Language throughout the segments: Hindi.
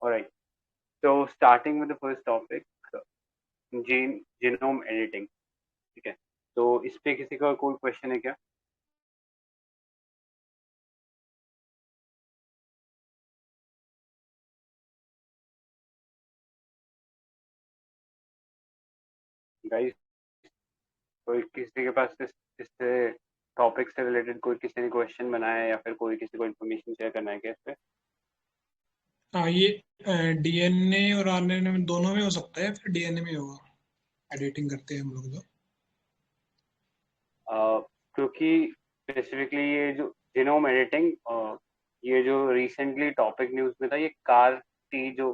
All right. So starting with the first topic, genome editing. ठीक है. तो इस पे किसी का कोई क्वेश्चन है क्या? गाइस, कोई किसी के पास इससे टॉपिक से रिलेटेड कोई किसी ने क्वेश्चन बनाया है या फिर कोई किसी को इन्फॉर्मेशन शेयर करना है क्या इस पे? हाँ, ये डीएनए और आरएनए में दोनों में हो सकता है, फिर डीएनए में होगा। एडिटिंग करते हैं हम लोग जो। क्योंकि स्पेसिफिकली ये जो जीनोम एडिटिंग, ये जो रिसेंटली टॉपिक न्यूज़ में था, ये कार टी जो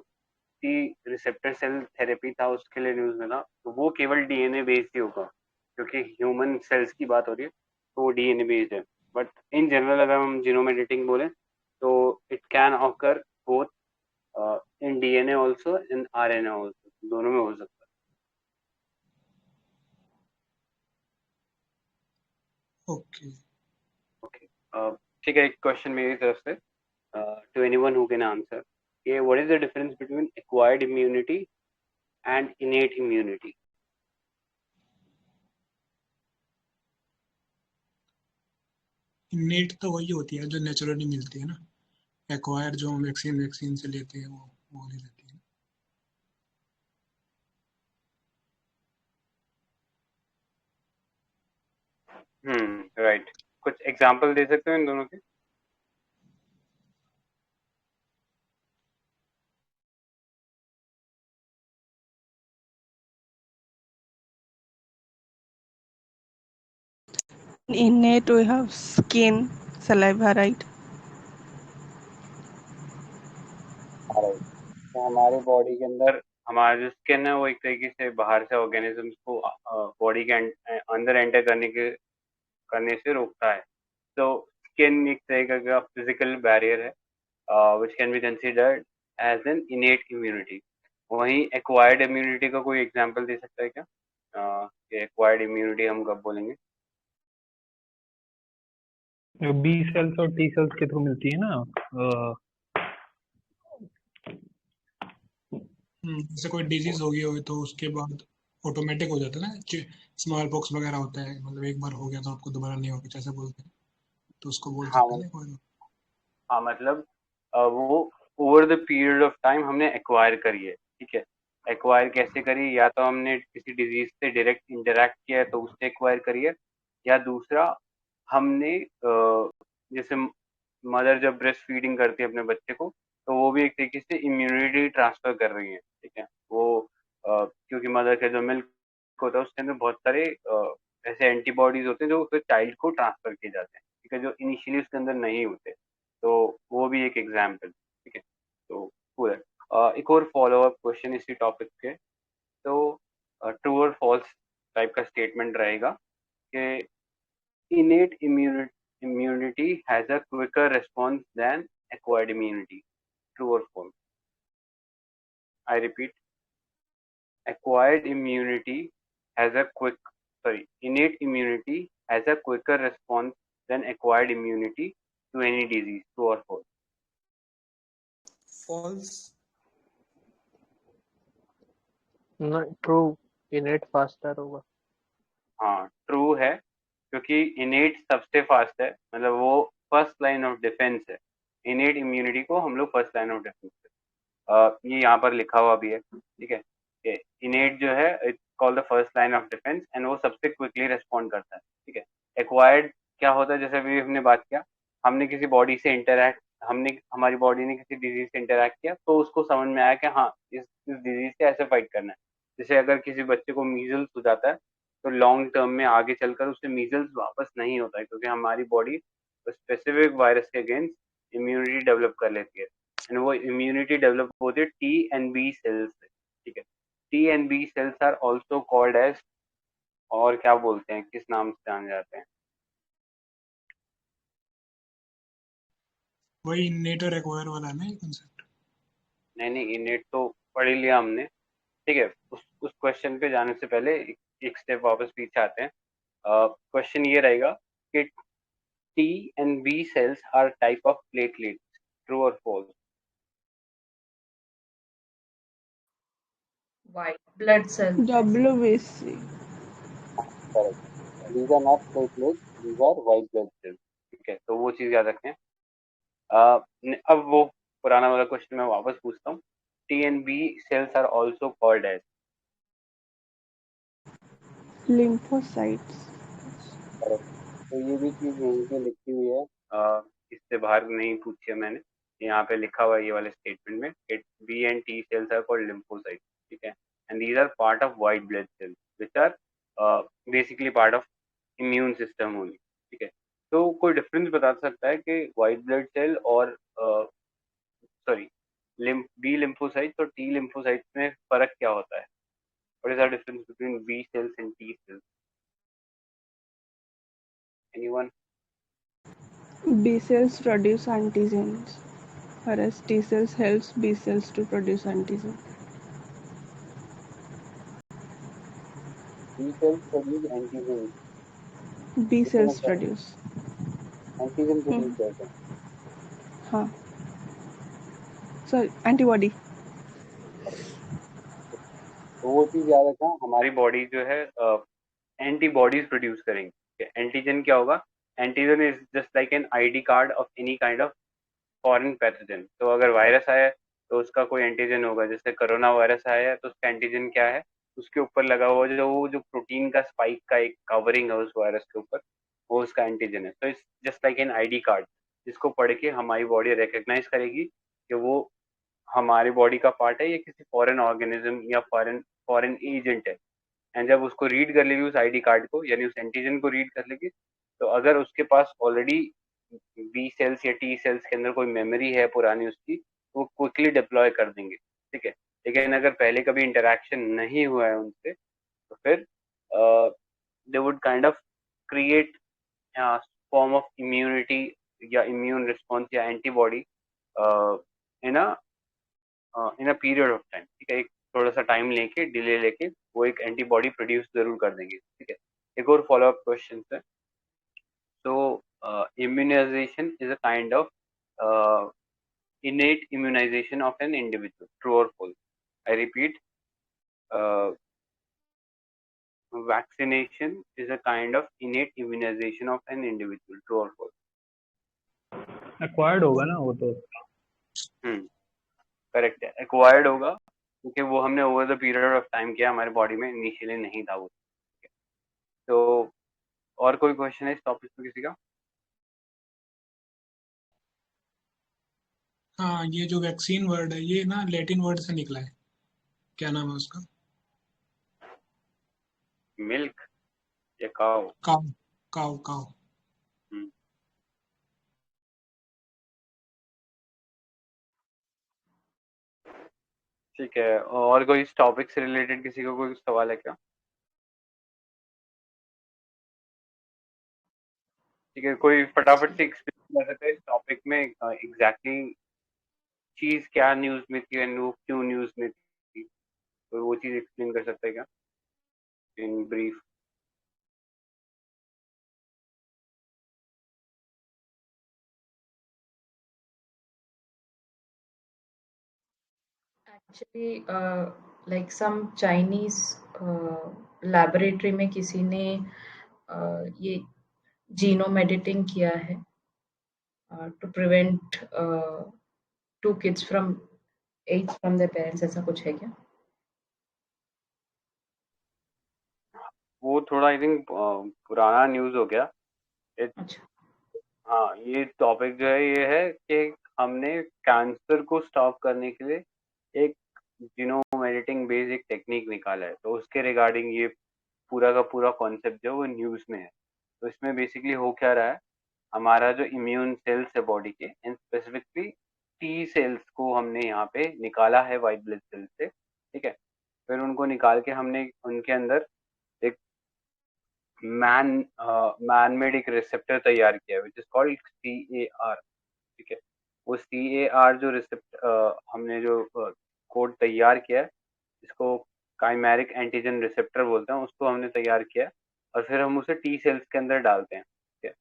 टी रिसेप्टर सेल थेरेपी था उसके लिए न्यूज़ में था, तो वो केवल डीएनए बेस्ड ही होगा क्योंकि ह्यूमन सेल्स की बात हो रही है, तो वो डीएनए बेस्ड है। बट इन जनरल अगर हम जीनोम एडिटिंग बोले तो it can occur both in DNA also, in RNA also, दोनों में हो सकता ओके। है। ओके, ठीक है, एक क्वेश्चन मेरी तरफ से to anyone who can answer. Okay, what is the difference between acquired immunity and innate immunity? नीट तो वही होती है जो नेचुरली मिलती है ना। एक्वायर जो हम वैक्सीन वैक्सीन से लेते हैं वो नहीं रहती है। राइट. कुछ एग्जांपल दे सकते हो इन दोनों के? Innate, we have skin, saliva, right? Right. तो हमारे बॉडी के अंदर हमारा जो स्किन है वो एक तरीके से बाहर से ऑर्गेनिजम्स को बॉडी के अंदर एंटर करने से रोकता है. तो स्किन एक तरीके का फिजिकल बैरियर है which can be considered as an innate immunity. वहीं एक्वायर्ड इम्यूनिटी का कोई एग्जांपल दे सकता है क्या? कि एक्वायर्ड इम्यूनिटी हम कब बोलेंगे? बी सेल्स और टी सेल्स के थ्रू मिलती है ना। जैसे कोई डिजीज हो गई हो तो उसके बाद ऑटोमेटिक हो जाता है ना। स्मॉल पॉक्स वगैरह होता है, मतलब एक बार हो गया तो आपको दोबारा नहीं होगा, जैसे बोलते हैं। तो उसको बोल हाँ सकते हैं ना कोई। हाँ, मतलब वो over the period of time हमने एक्वायर करी है. ठीक है. एक्वायर कैसे करी? या तो हमने किसी डिजीज से डायरेक्ट इंटरेक्ट किया है तो उससे एक्वायर करी है, या दूसरा हमने जैसे मदर जब ब्रेस्ट फीडिंग करती है अपने बच्चे को, तो वो भी एक तरीके से इम्यूनिटी ट्रांसफर कर रही है. ठीक है. वो क्योंकि मदर का जो मिल्क होता है उसके अंदर बहुत सारे ऐसे एंटीबॉडीज होते हैं जो फिर चाइल्ड को ट्रांसफर किए जाते हैं. ठीक है, जो इनिशियली उसके अंदर नहीं होते. तो वो भी एक एग्जाम्पल. ठीक है. तो पूरा एक और फॉलो अप क्वेश्चन इसी टॉपिक के. तो ट्रू और फॉल्स टाइप का स्टेटमेंट रहेगा कि innate immunity has a quicker response than acquired immunity. True or false? I repeat, acquired immunity has a innate immunity has a quicker response than acquired immunity to any disease. True or false? False. True, innate faster होगा। हाँ, ट्रू है क्योंकि इनेट सबसे फास्ट है, मतलब वो फर्स्ट लाइन ऑफ डिफेंस है. इनेट इम्यूनिटी को हम लोग फर्स्ट लाइन ऑफ डिफेंस, ये यहाँ पर लिखा हुआ भी है. ठीक है. इनेट जो है it's called the first line of defence and वो सबसे क्विकली रिस्पॉन्ड करता है. ठीक है. एक्वायर्ड क्या होता है? जैसे अभी हमने बात किया, हमने किसी बॉडी से इंटरैक्ट हमने हमारी बॉडी ने किसी डिजीज से इंटरैक्ट किया तो उसको समझ में आया कि हाँ, इस डिजीज से ऐसे फाइट करना है. जैसे अगर किसी बच्चे को मीजल्स हो जाता है तो लॉन्ग टर्म में आगे चलकर उससे मीजल्स वापस नहीं होता है क्योंकि हमारी बॉडी स्पेसिफिक वायरस के अगेंस्ट इम्यूनिटी डेवलप कर लेती है. एंड वो इम्यूनिटी डेवलप होती है टी एंड बी सेल्स से. ठीक है. T and B cells are also called as, और क्या बोलते हैं, किस नाम से जाने जाते हैं? वही नेट और एक्वायर वाला है ना ये कंसेप्ट। नहीं नहीं, इनेट तो पढ़ ही लिया हमने. ठीक है. उस क्वेश्चन पे जाने से पहले एक स्टेप वापस पीछे आते हैं. क्वेश्चन ये रहेगा कि T and B cells are type of platelets. True और false? white blood cells. WBC. Correct, these are not platelets, these are white blood cells. ठीक है, तो वो चीज याद रखें। अब वो पुराना वाला क्वेश्चन मैं वापस पूछता हूँ। T and B cells are also called as. Lymphocytes. Correct, तो ये भी चीज यहीं पे लिखी हुई है, इससे बाहर नहीं पूछी है मैंने, यहाँ पे लिखा हुआ है ये वाले स्टेटमेंट में, it B and T cells are called lymphocyte. ठीक है, and these are part of white blood cells which are basically part of immune system only. ठीक है, तो कोई डिफरेंस बता सकता है कि व्हाइट ब्लड सेल और सॉरी बी लिम्फोसाइट्स और टी लिम्फोसाइट्स में फर्क क्या होता है? What is the difference between B cells and T cells? Anyone? B cells produce antigens, whereas T cells helps B cells to produce antigen. B cells produce antigen, B इसमें cells क्या है? produce. एंटीजन प्रोड्यूस हम्म, करते हैं। हाँ, sorry, antibody. तो वो चीज याद रखना, हमारी बॉडी जो है एंटीबॉडीज प्रोड्यूस करेंगे। एंटीजन क्या होगा? Antigen is just like an ID card of any kind of foreign pathogen. तो अगर वायरस आया तो उसका कोई एंटीजन होगा, जैसे कोरोना वायरस आया है तो उसका एंटीजन क्या है? उसके ऊपर लगा हुआ जो प्रोटीन का स्पाइक का एक कवरिंग है उस वायरस के ऊपर, वो उसका एंटीजन है। तो it's just like an ID card, जिसको पढ़ के हमारी बॉडी रिकग्नाइज करेगी कि वो हमारी बॉडी का पार्ट है या किसी फॉरेन ऑर्गेनिज्म या फॉरेन फॉरेन एजेंट है। एंड जब उसको रीड कर लेगी उस आईडी कार्ड को, यानी उस एंटीजन को रीड कर लेगी, तो अगर उसके पास ऑलरेडी बी सेल्स या टी सेल्स के अंदर कोई मेमोरी है पुरानी उसकी, वो क्विकली डिप्लॉय कर देंगे। ठीक है, लेकिन अगर पहले कभी इंटरेक्शन नहीं हुआ है उनसे, तो फिर they would kind of create form of immunity या इम्यून रिस्पॉन्स या antibody in in a period of time. ठीक है, एक थोड़ा सा टाइम लेके, डिले लेके वो एक एंटीबॉडी प्रोड्यूस जरूर कर देंगे। ठीक है, एक और फॉलो अप क्वेश्चन है। तो immunization is a kind of innate immunization of an individual, true or false? I repeat, uh, vaccination is a kind of innate immunization of an individual, true or false? Acquired होगा ना वो तो। करेक्ट है, एक्वायर्ड होगा, क्योंकि वो हमने over the period of time किया, हमारे बॉडी में इनिशियली नहीं था वो। तो और कोई क्वेश्चन है इस टॉपिक पे किसी का? हाँ, ये जो वैक्सीन वर्ड है ये ना लैटिन वर्ड से निकला है, क्या नाम है उसका? मिल्क या काव? काउ। Cow cow. ठीक है, और कोई इस टॉपिक से रिलेटेड किसी को कोई सवाल है क्या? ठीक है, कोई फटाफट से एक्सप्लेन कर सकता है इस टॉपिक में एग्जैक्टली चीज क्या न्यूज में थी एंड वो क्यों न्यूज में थी? तो वो चीज एक्सप्लेन कर सकता है क्या in brief? Actually, like some Chinese laboratory में किसी ने ये genome editing किया है to prevent two kids from AIDS from their parents, ऐसा कुछ है क्या? वो थोड़ा आई थिंक पुराना न्यूज हो गया। अच्छा, हाँ, ये टॉपिक जो है ये है कि हमने कैंसर को स्टॉप करने के लिए एक जीनोम एडिटिंग बेस्ड एक टेक्निक निकाला है, तो उसके रिगार्डिंग ये पूरा का पूरा कॉन्सेप्ट जो है वो न्यूज में है। तो इसमें बेसिकली हो क्या रहा है, हमारा जो इम्यून सेल्स है बॉडी के, एंड स्पेसिफिकली टी सेल्स को हमने यहाँ पे निकाला है व्हाइट ब्लड सेल्स से। ठीक है, फिर उनको निकाल के हमने उनके अंदर एक मैन मैन मेड एक रिसेप्टर तैयार किया है विच इज कॉल्ड CAR। ठीक है, वो CAR जो रिसेप्टर हमने जो कोड तैयार किया है, इसको काइमेरिक एंटीजन रिसेप्टर बोलते हैं, उसको हमने तैयार किया है, और फिर हम उसे टी सेल्स के अंदर डालते हैं। ठीक है,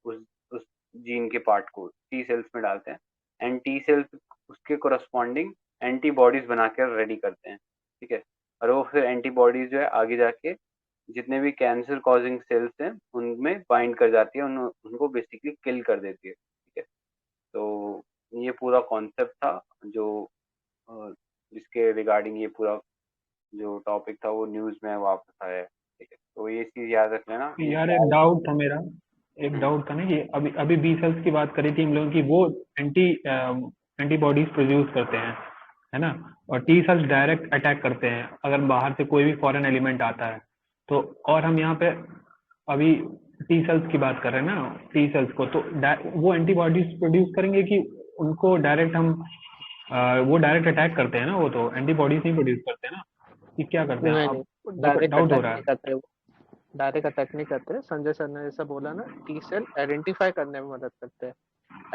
उस जीन के पार्ट को टी सेल्स में डालते हैं, एंड टी सेल्स उसके कोरस्पॉन्डिंग एंटीबॉडीज बनाकर रेडी करते हैं। ठीक है, और वो फिर एंटीबॉडीज जो है आगे जाके जितने भी कैंसर कॉजिंग सेल्स हैं उनमें बाइंड कर जाती है, उनको बेसिकली किल कर देती है। ठीक है, तो ये पूरा कॉन्सेप्ट था जो जिसके रिगार्डिंग ये पूरा जो टॉपिक था वो न्यूज़ में वापस आया है। ठीक है, तो ये चीज़ याद रख लेना। यार एक डाउट था मेरा, एक हम्म, डाउट था ना कि अभी अभी बी सेल्स की बात करी थी हम लोगों की, वो एंटी एंटीबॉडीज प्रोड्यूस करते हैं, है ना? और टी सेल्स डायरेक्ट अटैक करते हैं अगर बाहर से कोई भी फॉरेन एलिमेंट आता है तो। और हम यहाँ पे अभी टी सेल्स की बात कर रहे हैं ना, टी सेल्स को तो वो एंटीबॉडीज प्रोड्यूस करेंगे कि उनको डायरेक्ट हम वो डायरेक्ट अटैक करते हैं ना, वो तो एंटीबॉडीज नहीं प्रोड्यूस करते हैं ना, कि क्या करते हैं नहीं आप? नहीं, मेरे को डायरेक्ट डाउट हो अटैक रहा नहीं है। करते वो। डायरेक्ट अटैक नहीं करते। संजय सर ने जैसा बोला ना, टी सेल आइडेंटिफाई करने में मदद करते हैं।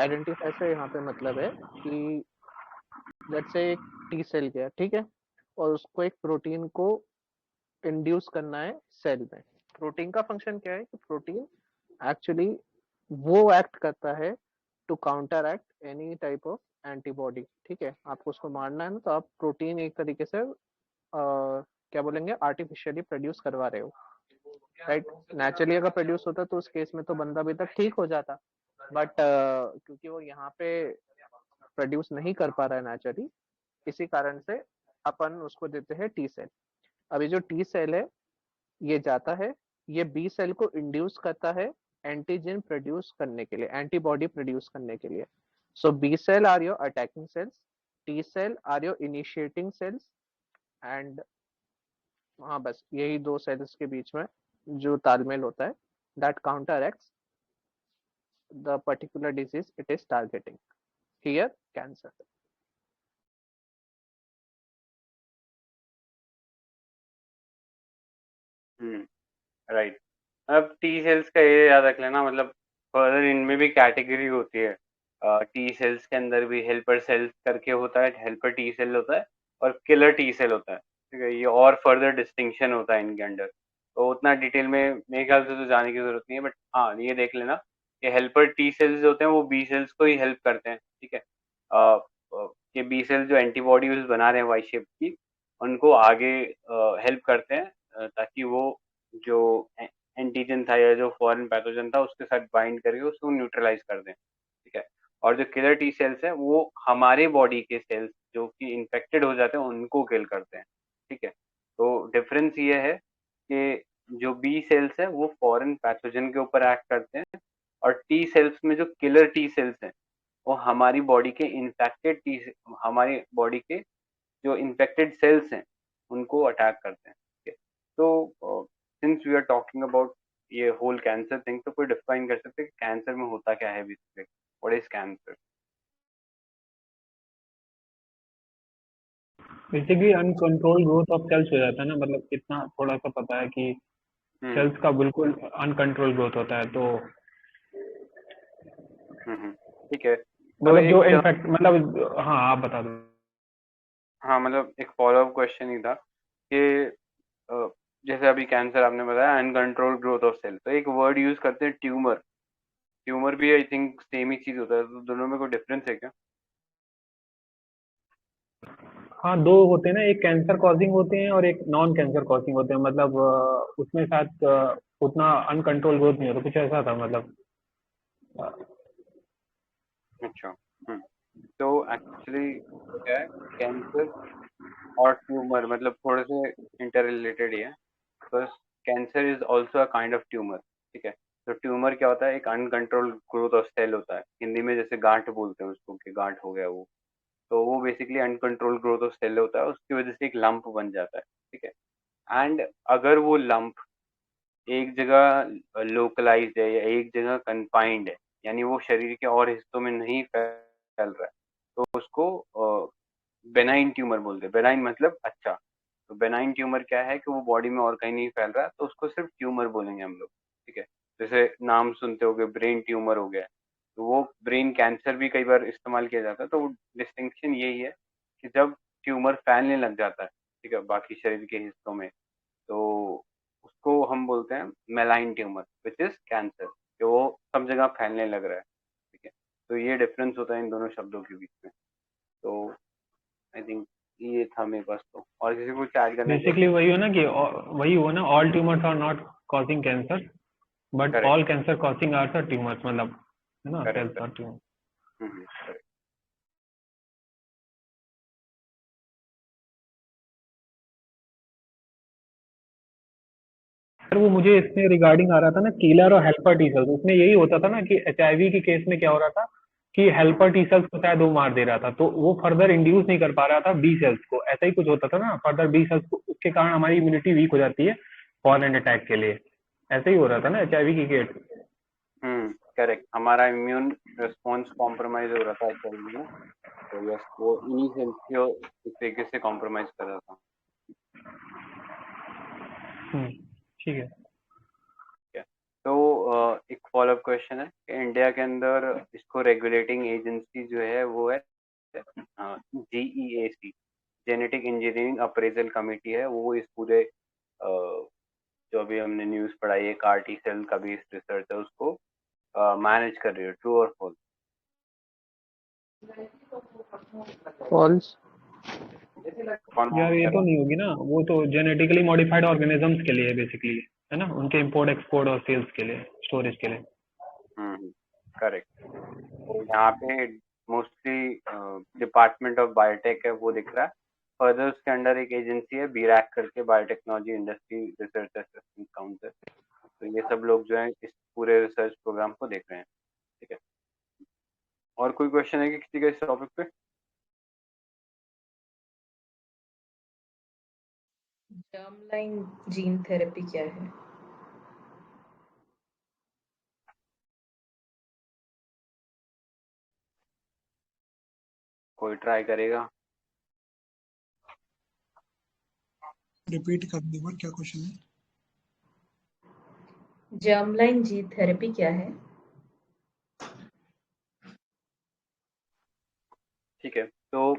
आइडेंटिफाई से यहाँ पे मतलब है कि लेट्स से एक टी सेल गया, ठीक है, और उसको एक प्रोटीन को इंड्यूस करना है सेल में। प्रोटीन का फंक्शन क्या है कि प्रोटीन एक्चुअली वो एक्ट करता है to counteract any type of antibody. ठीक है, आपको उसको मारना है ना, तो आप प्रोटीन एक तरीके से क्या बोलेंगे, आर्टिफिशियली प्रोड्यूस करवा रहे हो, राइट? नेचुरली अगर प्रोड्यूस होता तो उस केस में तो बंदा अभी तक ठीक हो जाता, बट क्योंकि वो यहाँ पे प्रोड्यूस नहीं कर पा रहा है नेचुरली, इसी कारण से अपन उसको देते हैं टी सेल। अभी जो टी सेल है ये जाता है, ये बी सेल को इंड्यूस करता है एंटीजन प्रोड्यूस करने के लिए, एंटीबॉडी प्रोड्यूस करने के लिए। So B cell are your attacking cells, T cell are your initiating cells, and हाँ बस यही दो सेल्स के बीच में जो तालमेल होता है, that counter acts the particular disease it is targeting, here cancer. Right. अब टी सेल्स का ये याद रख लेना, मतलब फर्दर इनमें भी कैटेगरी होती है। टी सेल्स के अंदर भी हेल्पर सेल्स करके होता है, हेल्पर टी सेल होता है और किलर टी सेल होता है। ठीक है, ये और फर्दर डिस्टिंक्शन होता है इनके अंदर, तो उतना डिटेल में मेरे ख्याल से तो जाने की जरूरत नहीं है। बट हाँ, ये देख लेना कि हेल्पर टी सेल्स होते हैं वो बी सेल्स को ही हेल्प करते हैं। ठीक है, ये बी सेल्स जो एंटीबॉडीज बना रहे हैं वाई शेप की, उनको आगे हेल्प करते हैं ताकि वो जो एंटीजन था या जो फॉरेन पैथोजन था उसके साथ बाइंड करके उसको न्यूट्रलाइज कर दें। ठीक है, और जो किलर टी सेल्स है वो हमारे बॉडी के सेल्स जो कि इन्फेक्टेड हो जाते हैं उनको किल करते हैं। ठीक है, तो डिफरेंस ये है कि जो बी सेल्स है वो फॉरेन पैथोजन के ऊपर एक्ट करते हैं, और टी सेल्स में जो किलर टी सेल्स हैं वो हमारी बॉडी के इन्फेक्टेड टी, हमारी बॉडी के जो इन्फेक्टेड सेल्स हैं उनको अटैक करते हैं। ठीक है, तो since we are talking about ये होल कैंसर थिंग, तो कोई डिफाइन कर सकते हैं कि कैंसर में होता क्या है basically, what is cancer? Basically uncontrol growth of cells हो जाता है ना, मतलब इतना थोड़ा सा पता है कि हम्म सेल्स का बिल्कुल अनकंट्रोल ग्रोथ होता है तो। ठीक है, तो मतलब जो एक इनफैक्ट मतलब, हाँ आप बता दो। हाँ, मतलब एक फॉलो अप क्वेश्चन ही था कि अ, जैसे अभी कैंसर आपने बताया अनकंट्रोल ग्रोथ ऑफ सेल, तो एक वर्ड यूज करते हैं ट्यूमर। ट्यूमर भी आई थिंक सेम ही चीज होता है, तो दोनों में कोई डिफरेंस है क्या? हाँ दो होते हैं ना, एक कैंसर कॉजिंग होते हैं और एक नॉन कैंसर कॉजिंग होते हैं, मतलब उसमें शायद उतना अनकंट्रोल ग्रोथ नहीं होता, कुछ ऐसा था मतलब। अच्छा। तो एक्चुअली क्या है, कैंसर और ट्यूमर मतलब थोड़े से इंटर रिलेटेड ही है, बस cancer is also a kind of tumour. ठीक है, तो ट्यूमर क्या होता है, एक अनकंट्रोल ग्रोथ ऑफ सेल होता है, हिंदी में जैसे गांठ बोलते हैं उसको कि गांठ हो गया वो, तो वो basically uncontrol growth of cell होता है, उसकी वजह से एक लंप बन जाता है। ठीक है, एंड अगर वो लंप एक जगह लोकलाइज्ड है या एक जगह कन्फाइंड है, यानी वो शरीर के और हिस्सों में नहीं फैल रहा है, तो उसको बेनाइन ट्यूमर बोलते हैं। बेनाइन मतलब अच्छा, तो बेनाइन ट्यूमर क्या है कि वो बॉडी में और कहीं नहीं फैल रहा है, तो उसको सिर्फ ट्यूमर बोलेंगे हम लोग। ठीक है, जैसे नाम सुनते होगे ब्रेन ट्यूमर हो गया, तो वो ब्रेन कैंसर भी कई बार इस्तेमाल किया जाता है। तो डिस्टिंक्शन यही है कि जब ट्यूमर फैलने लग जाता है, ठीक है, बाकी शरीर के हिस्सों में, तो उसको हम बोलते हैं मेलाइन ट्यूमर विच इज कैंसर, कि वो सब जगह फैलने लग रहा है। ठीक है, तो ये डिफरेंस होता है इन दोनों शब्दों के बीच में। तो आई थिंक ये था मेरे पास तो, और किसी को चार्ज करना है तो बेसिकली वही हो ना कि वही हुआ ना, all tumours are not causing cancer but correct all cancer causing are the tumours, मतलब है ना, correct cells are tumour. Correct. Sir वो मुझे इसमें रिगार्डिंग आ रहा था ना, किलर और हेल्पर टी सेल्स, उसमें यही होता था ना कि एचआईवी के केस में क्या हो रहा था कि हेल्पर टी सेल्स को शायद वो मार दे रहा था, तो वो फर्दर इंड्यूस नहीं कर पा रहा था बी सेल्स को, ऐसा ही कुछ होता था ना फर्दर बी सेल्स को, उसके कारण हमारी इम्यूनिटी वीक हो जाती है फॉरेन अटैक के लिए, ऐसा ही हो रहा था ना एचआईवी की केस। करेक्ट, हमारा इम्यून रिस्पॉन्स कॉम्प्रोमाइज हो रहा था एक्चुअली में, तो यस वो इन्हीं सेल्स को एक तरीके से कॉम्प्रोमाइज कर रहा था। ठीक है। तो एक फॉलोअप क्वेश्चन है कि इंडिया के अंदर इसको रेगुलेटिंग एजेंसी जो है वो है GEAC, genetic engineering appraisal committee है, वो इस पूरे जो अभी हमने न्यूज़ पढ़ाई है CAR T सेल का भी रिसर्च है उसको मैनेज कर रही है, ट्रू और फॉल्स? फॉल्स। यार ये तो नहीं होगी ना, वो तो जेनेटिकली मॉडिफाइड ऑर्गेनिजम्स के लिए बेसिकली है ना, उनके इंपोर्ट एक्सपोर्ट और सेल्स के लिए, स्टोरेज के लिए। करेक्ट। तो यहाँ पे मोस्टली डिपार्टमेंट ऑफ बायोटेक है वो दिख रहा है, फर्दर उसके अंडर एक एजेंसी है BRAC करके, biotechnology industry research assistant council, तो ये सब लोग जो है इस पूरे रिसर्च प्रोग्राम को देख रहे हैं। ठीक है, और कोई क्वेश्चन है कि किसी का इस टॉपिक पे? जर्मलाइन जीन थेरेपी क्या है? कोई ट्राई करेगा? रिपीट कर दो बार, क्या क्वेश्चन है? जर्मलाइन जीन थेरेपी क्या है? ठीक है, तो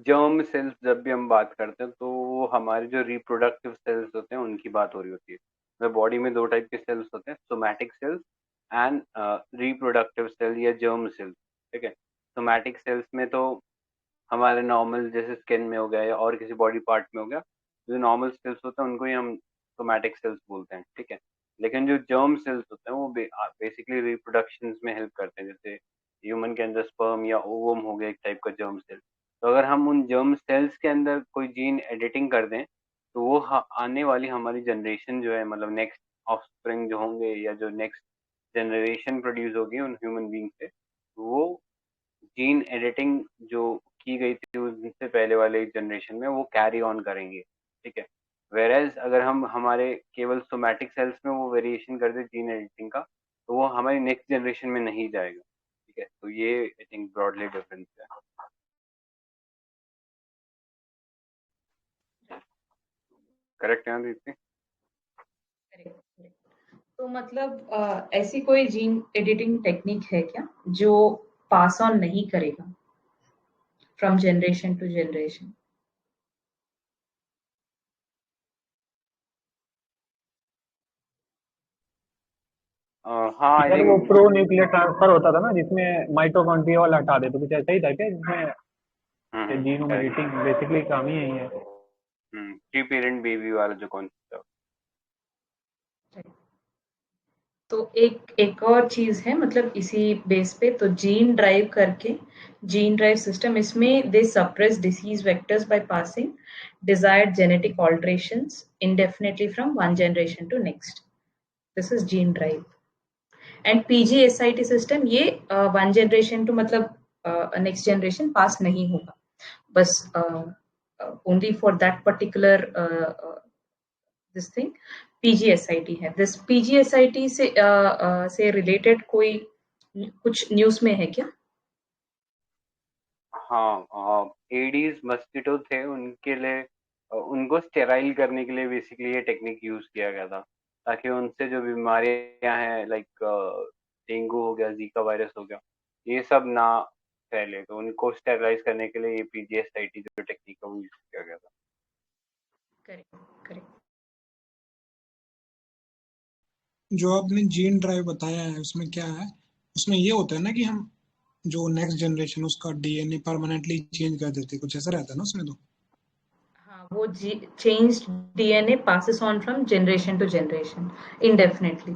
जर्म सेल्स जब भी हम बात करते हैं तो हमारे जो रिप्रोडक्टिव सेल्स होते हैं उनकी बात हो रही होती है। तो बॉडी में 2 टाइप के सेल्स होते हैं, somatic cells and reproductive cell या जर्म सेल्स। ठीक है, सोमैटिक सेल्स में तो हमारे नॉर्मल जैसे स्किन में हो गया या और किसी बॉडी पार्ट में हो गया, जो नॉर्मल सेल्स होते हैं उनको ही हम सोमैटिक सेल्स बोलते हैं। ठीक है, लेकिन जो जर्म सेल्स होते हैं वो बेसिकली रिप्रोडक्शन में हेल्प करते हैं, जैसे ह्यूमन के अंदर स्पर्म या ओवम हो गया एक टाइप का जर्म सेल। तो अगर हम उन जर्म सेल्स के अंदर कोई जीन एडिटिंग कर दें तो वो आने वाली हमारी जनरेशन जो है, मतलब नेक्स्ट ऑफस्प्रिंग जो होंगे या जो नेक्स्ट जनरेशन प्रोड्यूस होगी उन ह्यूमन बींग से, वो जीन एडिटिंग जो की गई थी उनसे पहले वाले जनरेशन में वो कैरी ऑन करेंगे। ठीक है, वेरेज अगर हम हमारे केवल सोमैटिक सेल्स में वो वेरिएशन कर दे जीन एडिटिंग का तो वो हमारी नेक्स्ट जनरेशन में नहीं जाएगा। ठीक है, तो ये आई थिंक ब्रॉडली डिफरेंस है। करेक्ट है दीप्ति? तो मतलब ऐसी कोई जीन एडिटिंग टेक्निक है क्या जो पास ऑन नहीं करेगा फ्रॉम जनरेशन टू जनरेशन? हाँ, आई सर वो थिंक प्रो न्यूक्लियर ट्रांसफर होता था ना जिसमें माइटोकॉन्ड्रिया वाला हटा दे, तो कुछ ऐसा ही था क्या जीनोम एडिटिंग बेसिकली काम ही यही है। प्री पेरेंट बेबी वाला जो कॉन्सेप्ट है। तो एक और चीज है, मतलब इसी बेस पे, तो जीन ड्राइव करके, जीन ड्राइव सिस्टम, इसमें they suppress disease vectors by passing desired genetic alterations indefinitely from one generation to next. This is gene drive. And PGSIT system, ये one generation to मतलब next generation पास नहीं होगा, बस only for that particular this thing PGSIT है। दिस PGSIT से रिलेटेड कोई कुछ न्यूज़ में है क्या? हाँ, एडीज मस्किटो थे, उनके लिए उनको स्टेराइल करने के लिए बेसिकली ये टेक्निक यूज किया गया था, ताकि उनसे जो बीमारियां हैं लाइक डेंगू हो गया, जीका वायरस हो गया, ये सब ना फैले, तो उनको स्टेरलाइज करने के लिए ये PGSIT जो टेक्निक है वो यूज किया गया था। Correct correct. जो आपने जीन ड्राइव बताया है उसमें क्या है, उसमें ये होता है ना कि हम जो नेक्स्ट जनरेशन उसका DNA परमानेंटली चेंज कर देते, कुछ ऐसा रहता है ना उसमें? तो वो changed DNA passes on from generation to generation indefinitely.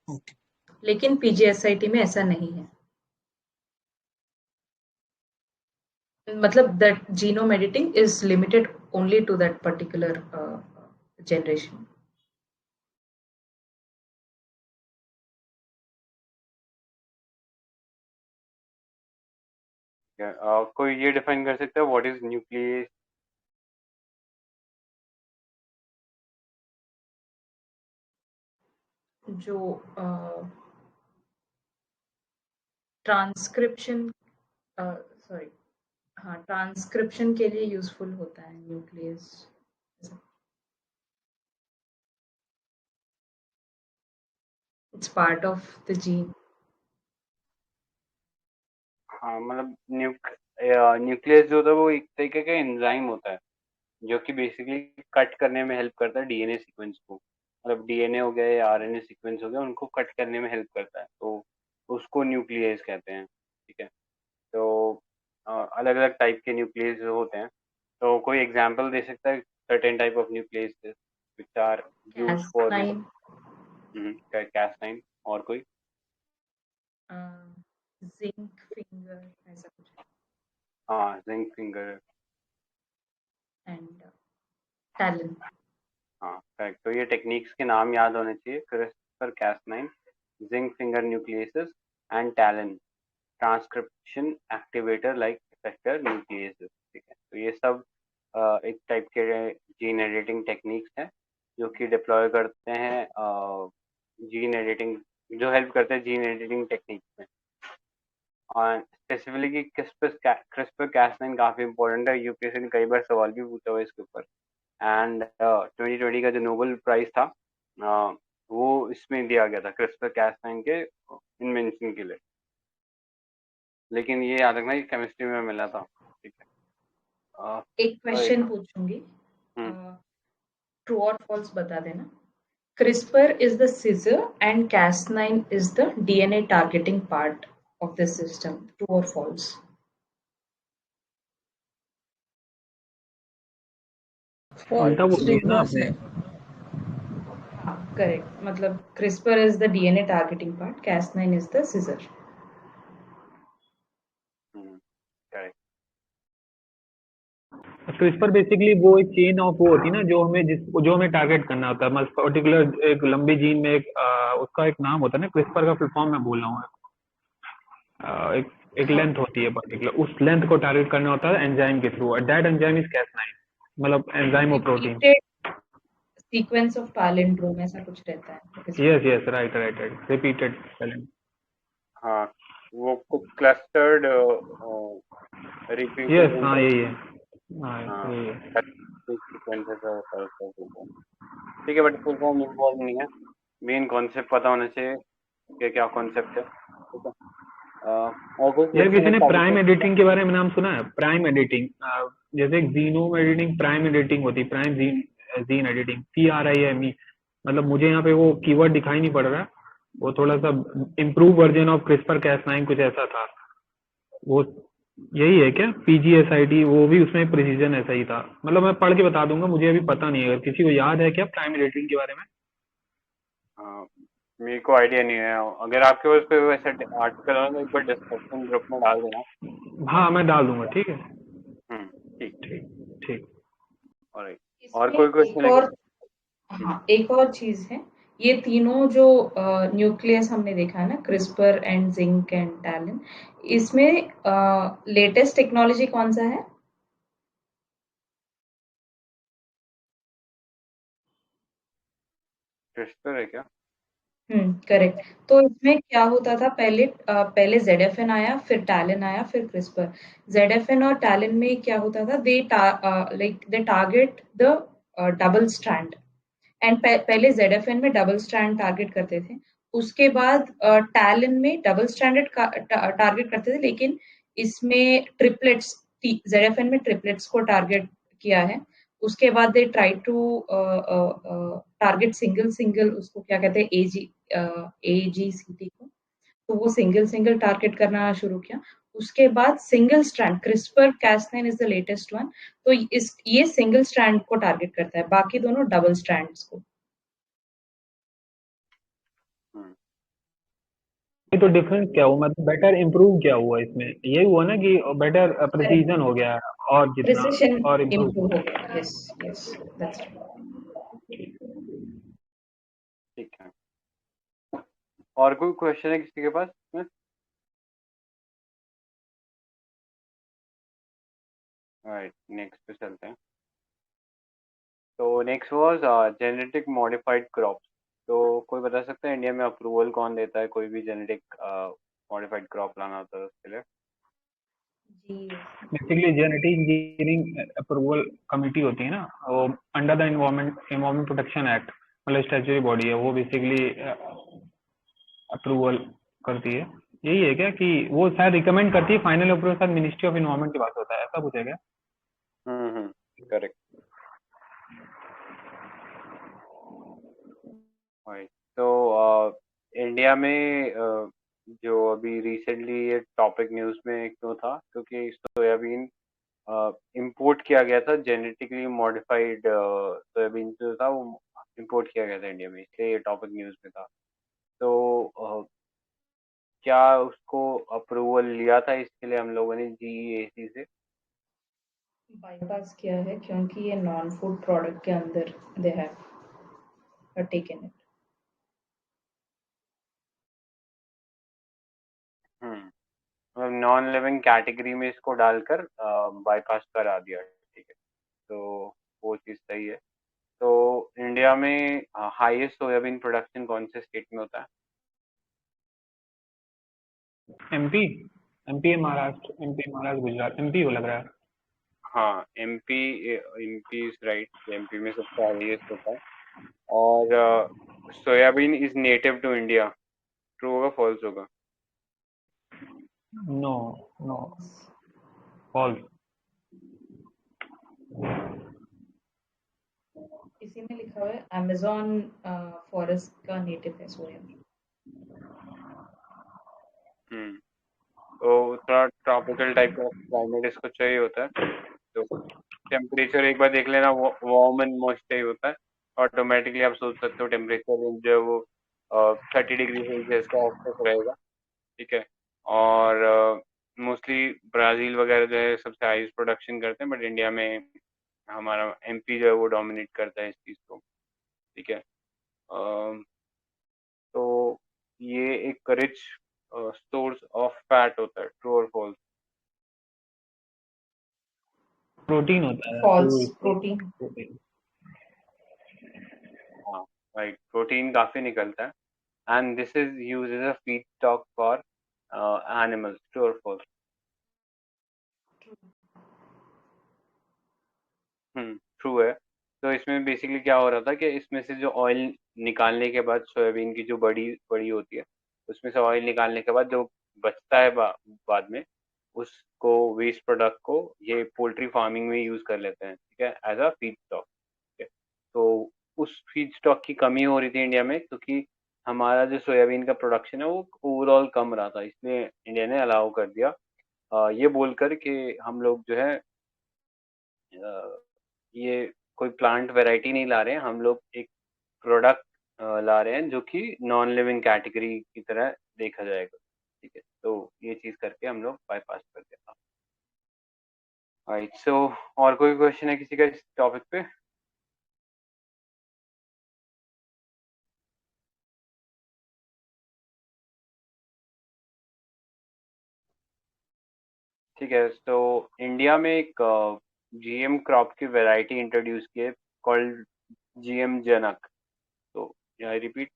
Okay लेकिन PGSIT में ऐसा नहीं है. मतलब that genome editing is limited only to that particular generation. कोई ये डिफाइन कर सकता है व्हाट इज न्यूक्लियस? जो ट्रांसक्रिप्शन सॉरी हाँ ट्रांसक्रिप्शन के लिए यूजफुल होता है nucleus. It's part of the gene. हाँ मतलब न्यूक्लियस जो होता है वो एक तरीके का एंजाइम होता है जो कि बेसिकली कट करने में हेल्प करता है डीएनए सीक्वेंस को. मतलब डीएनए हो गया या आरएनए सीक्वेंस हो गया, उनको कट करने में हेल्प करता है, तो उसको न्यूक्लियस कहते हैं. ठीक है, तो अलग अलग टाइप के न्यूक्लियस होते हैं. तो कोई एग्जांपल दे सकता है certain type of nucleus which are used for Cas9, Cas9 और कोई? जिंक फिंगर ऐसा कुछ हाँ जिंक फिंगर. And TALEN. हाँ करेक्ट. तो ये टेक्निक्स के नाम याद होने चाहिए: CRISPR Cas9, zinc finger nucleases and TALEN transcription activator like effector nucleases. ठीक है, तो ये सब एक टाइप के जीन एडिटिंग टेक्निक्स हैं जो कि डिप्लॉय करते हैं जीन एडिटिंग, जो हेल्प करते हैं जीन एडिटिंग टेक्निक्स में. और स्पेसिफिकली क्रिस्पर Cas9 काफी इंपॉर्टेंट है. यूपीएससी ने कई बार सवाल भी पूछा हुआ इसके ऊपर. एंड 2020 का जो नोबेल प्राइज था वो इसमें दिया गया था क्रिस्पर Cas9 के इन्वेंशन के लिए. लेकिन ये याद रखना कि केमिस्ट्री में मिला था. ठीक है, एक क्वेश्चन पूछूंगी, ट्रू और फॉल्स बता देना. CRISPR is the scissor and Cas9 is the DNA targeting part of the system. True or false? उल्टा बोल False. दिया ना Reverse आपने. है. हाँ करेक्ट. मतलब CRISPR is the DNA targeting part, Cas9 is the scissor. Correct. CRISPR basically वो एक चेन ऑफ वो होती है ना जो हमें टारगेट करना होता है. मतलब पर्टिकुलर एक लंबी जीन में एक उसका एक नाम होता है ना. क्रिस्पर का फुल फॉर्म मैं बोल रहा हूँ. एक लेंथ होती है पर्टिकुलर, उस लेंथ को टारगेट करना होता है एंजाइम के through. That enzyme is Cas9. मतलब एंजाइम और प्रोटीन. सीक्वेंस ऑफ पैलिंड्रोम ऐसा कुछ रहता है. Yes right repeated spelling. हाँ वो क्लस्टर्ड यस हाँ यही है. हाँ यही है. सीक्वेंसेस होता है उसका फुल फॉर्म. ठीक है, बट फुल फॉर्म इन्वॉल्व नहीं है. मेन कॉन्सेप्ट पता होना चाहिए कि क्या कॉन्सेप्ट है. ठीक है. और कोई यार किसी ने क्वेश्चन प्राइम एडिटिंग के बारे में नाम सुना है? प्राइम एडिटिंग जैसे जीनोम एडिटिंग प्राइम एडिटिंग होती है. Prime gene editing PRIME. मतलब मुझे यहाँ पे वो कीवर्ड दिखाई नहीं पड़ रहा. वो थोड़ा सा improve version of CRISPR Cas9 कुछ ऐसा था. वो यही है क्या? PGSIT वो भी उसमें प्रिसीजन ऐसा ही था. मतलब मैं पढ़ के बता दूंगा, मुझे अभी पता नहीं है. अगर किसी को याद है क्या प्राइम एडिटिंग के बारे में? मेरे को आइडिया नहीं है. अगर आपके पास कोई वैसा आर्टिकल हो तो एक बार डिस्क्रिप्शन ग्रुप में डाल देना. हाँ मैं डाल दूंगा. ठीक है. ठीक ठीक ठीक. और कोई क्वेश्चन है? हाँ एक और चीज है. ये तीनों जो न्यूक्लियस हमने देखा है ना, CRISPR and zinc and TALEN, इसमें लेटेस्ट टेक्नोलॉजी कौन सा है? क्रिस्पर है क्या? करेक्ट. तो इसमें क्या होता था पहले ZFN आया, फिर टैलिन आया, फिर क्रिस्पर. ZFN और टैलिन में क्या होता था? दे target the double strand. And पहले ZFN में डबल स्ट्रैंड टारगेट करते थे. उसके बाद टैलिन में डबल स्ट्रैंडेड टारगेट करते थे, लेकिन इसमें ट्रिपलेट्स, ZFN में ट्रिपलेट्स को टारगेट किया है. उसके बाद they try to target single उसको क्या कहते हैं AGCT को. तो वो सिंगल टारगेट करना शुरू किया. उसके बाद single strand CRISPR Cas9 is the latest one, तो ये सिंगल स्ट्रैंड को टारगेट करता है, बाकी दोनों डबल स्ट्रैंड्स को। ये तो डिफरेंस क्या हुआ, मतलब बेटर इम्प्रूव क्या हुआ इसमें? यही हुआ ना कि बेटर प्रिसीजन हो गया और जितना प्रिसिशन और इम्प्रूव। इम्प्रूव हो गया। यस यस दैट्स ठीक है, और कोई क्वेश्चन है किसी के पास इसमें? राइट, नेक्स्ट पे चलते हैं। तो next was genetic modified crops. तो कोई बता सकता है इंडिया में अप्रूवल कौन देता है कोई भी जेनेटिक मॉडिफाइड क्रॉप लाना होता है उसके लिए? जी। Basically genetic engineering approval committee होती है ना, वो under the environment protection act, मतलब स्टैट्यूटरी बॉडी है, वो बेसिकली अप्रूवल करती है। यही है क्या कि वो शायद रिकमेंड करती है, फाइनल अप्रूवल शायद मिनिस्ट्री ऑफ एनवायरमेंट के पास होता है, ऐसा कुछ है क्या? करेक्ट। तो इंडिया में जो अभी रिसेंटली ये टॉपिक न्यूज़ में क्यों था, क्योंकि सोयाबीन इंपोर्ट किया गया था, जेनेटिकली मॉडिफाइड सोयाबीन जो था वो इंपोर्ट किया गया था इंडिया में, इसलिए ये टॉपिक न्यूज़ में था। तो क्या उसको अप्रूवल लिया था इसके लिए हम लोगों ने GEAC से? बाईपास किया है क्योंकि ये नॉन फूड प्रोडक्ट के अंदर दे हैव टेकन इट। मतलब नॉन लिविंग कैटेगरी में इसको डालकर बाईपास करा दिया, ठीक है, तो वो चीज़ सही है। तो इंडिया में हाईएस्ट सोयाबीन प्रोडक्शन कौन से स्टेट में होता है? MP MP Maharashtra Gujarat, MP हो लग रहा है। हाँ, एमपी इज राइट, एमपी में सबसे हाईएस्ट होता है। और soybean is native to India, true होगा फॉल्स होगा? No no, false. इसी में लिखा हुआ है अमेज़न फॉरेस्ट का नेटिव है सोयाबीन। तो थोड़ा ट्रॉपिकल टाइप का क्लाइमेट इसको चाहिए होता है, तो टेम्परेचर एक बार देख लेना, वार्म एंड मॉइस्ट चाहिए होता है। ऑटोमेटिकली आप सोच सकते हो टेम्परेचर रेंज जो है वो 30 डिग्री सेल्सियस का आसपास रहेगा, ठीक है। और मोस्टली ब्राज़ील वगैरह जो है सबसे हाईएस्ट प्रोडक्शन करते हैं, बट इंडिया में हमारा एमपी जो है वो डोमिनेट करता है इस चीज़ को, ठीक है। तो ये एक रिच सोर्स ऑफ फैट होता है, ट्रू और फॉल्स? प्रोटीन होता है, फॉल्स, प्रोटीन। हाँ राइट, प्रोटीन काफ़ी निकलता है, and this is used as a feedstock for animals, true or false? True है। तो इसमें बेसिकली क्या हो रहा था कि इसमें से जो ऑयल निकालने के बाद सोयाबीन की जो बड़ी बड़ी होती है, उसमें से ऑयल निकालने के बाद जो बचता है बाद में, उसको वेस्ट प्रोडक्ट को ये पोल्ट्री फार्मिंग में यूज़ कर लेते हैं, ठीक है, एज अ फीड स्टॉक, ठीक है। तो उस फीड स्टॉक की कमी हो रही थी इंडिया में, क्योंकि हमारा जो सोयाबीन का प्रोडक्शन है वो ओवरऑल कम रहा था, इसलिए इंडिया ने अलाउ कर दिया ये बोलकर कि हम लोग जो है ये कोई प्लांट वैरायटी नहीं ला रहे हैं, हम लोग एक प्रोडक्ट ला रहे हैं जो कि नॉन लिविंग कैटेगरी की तरह देखा जाएगा, ठीक है। तो ये चीज़ करके हम लोग बाईपास कर दिया था। राइट, सो और कोई क्वेश्चन है किसी का इस टॉपिक पे? ठीक है, तो इंडिया में एक GM क्रॉप की वैरायटी इंट्रोड्यूस की है, कॉल्ड GM जनक। तो आई रिपीट,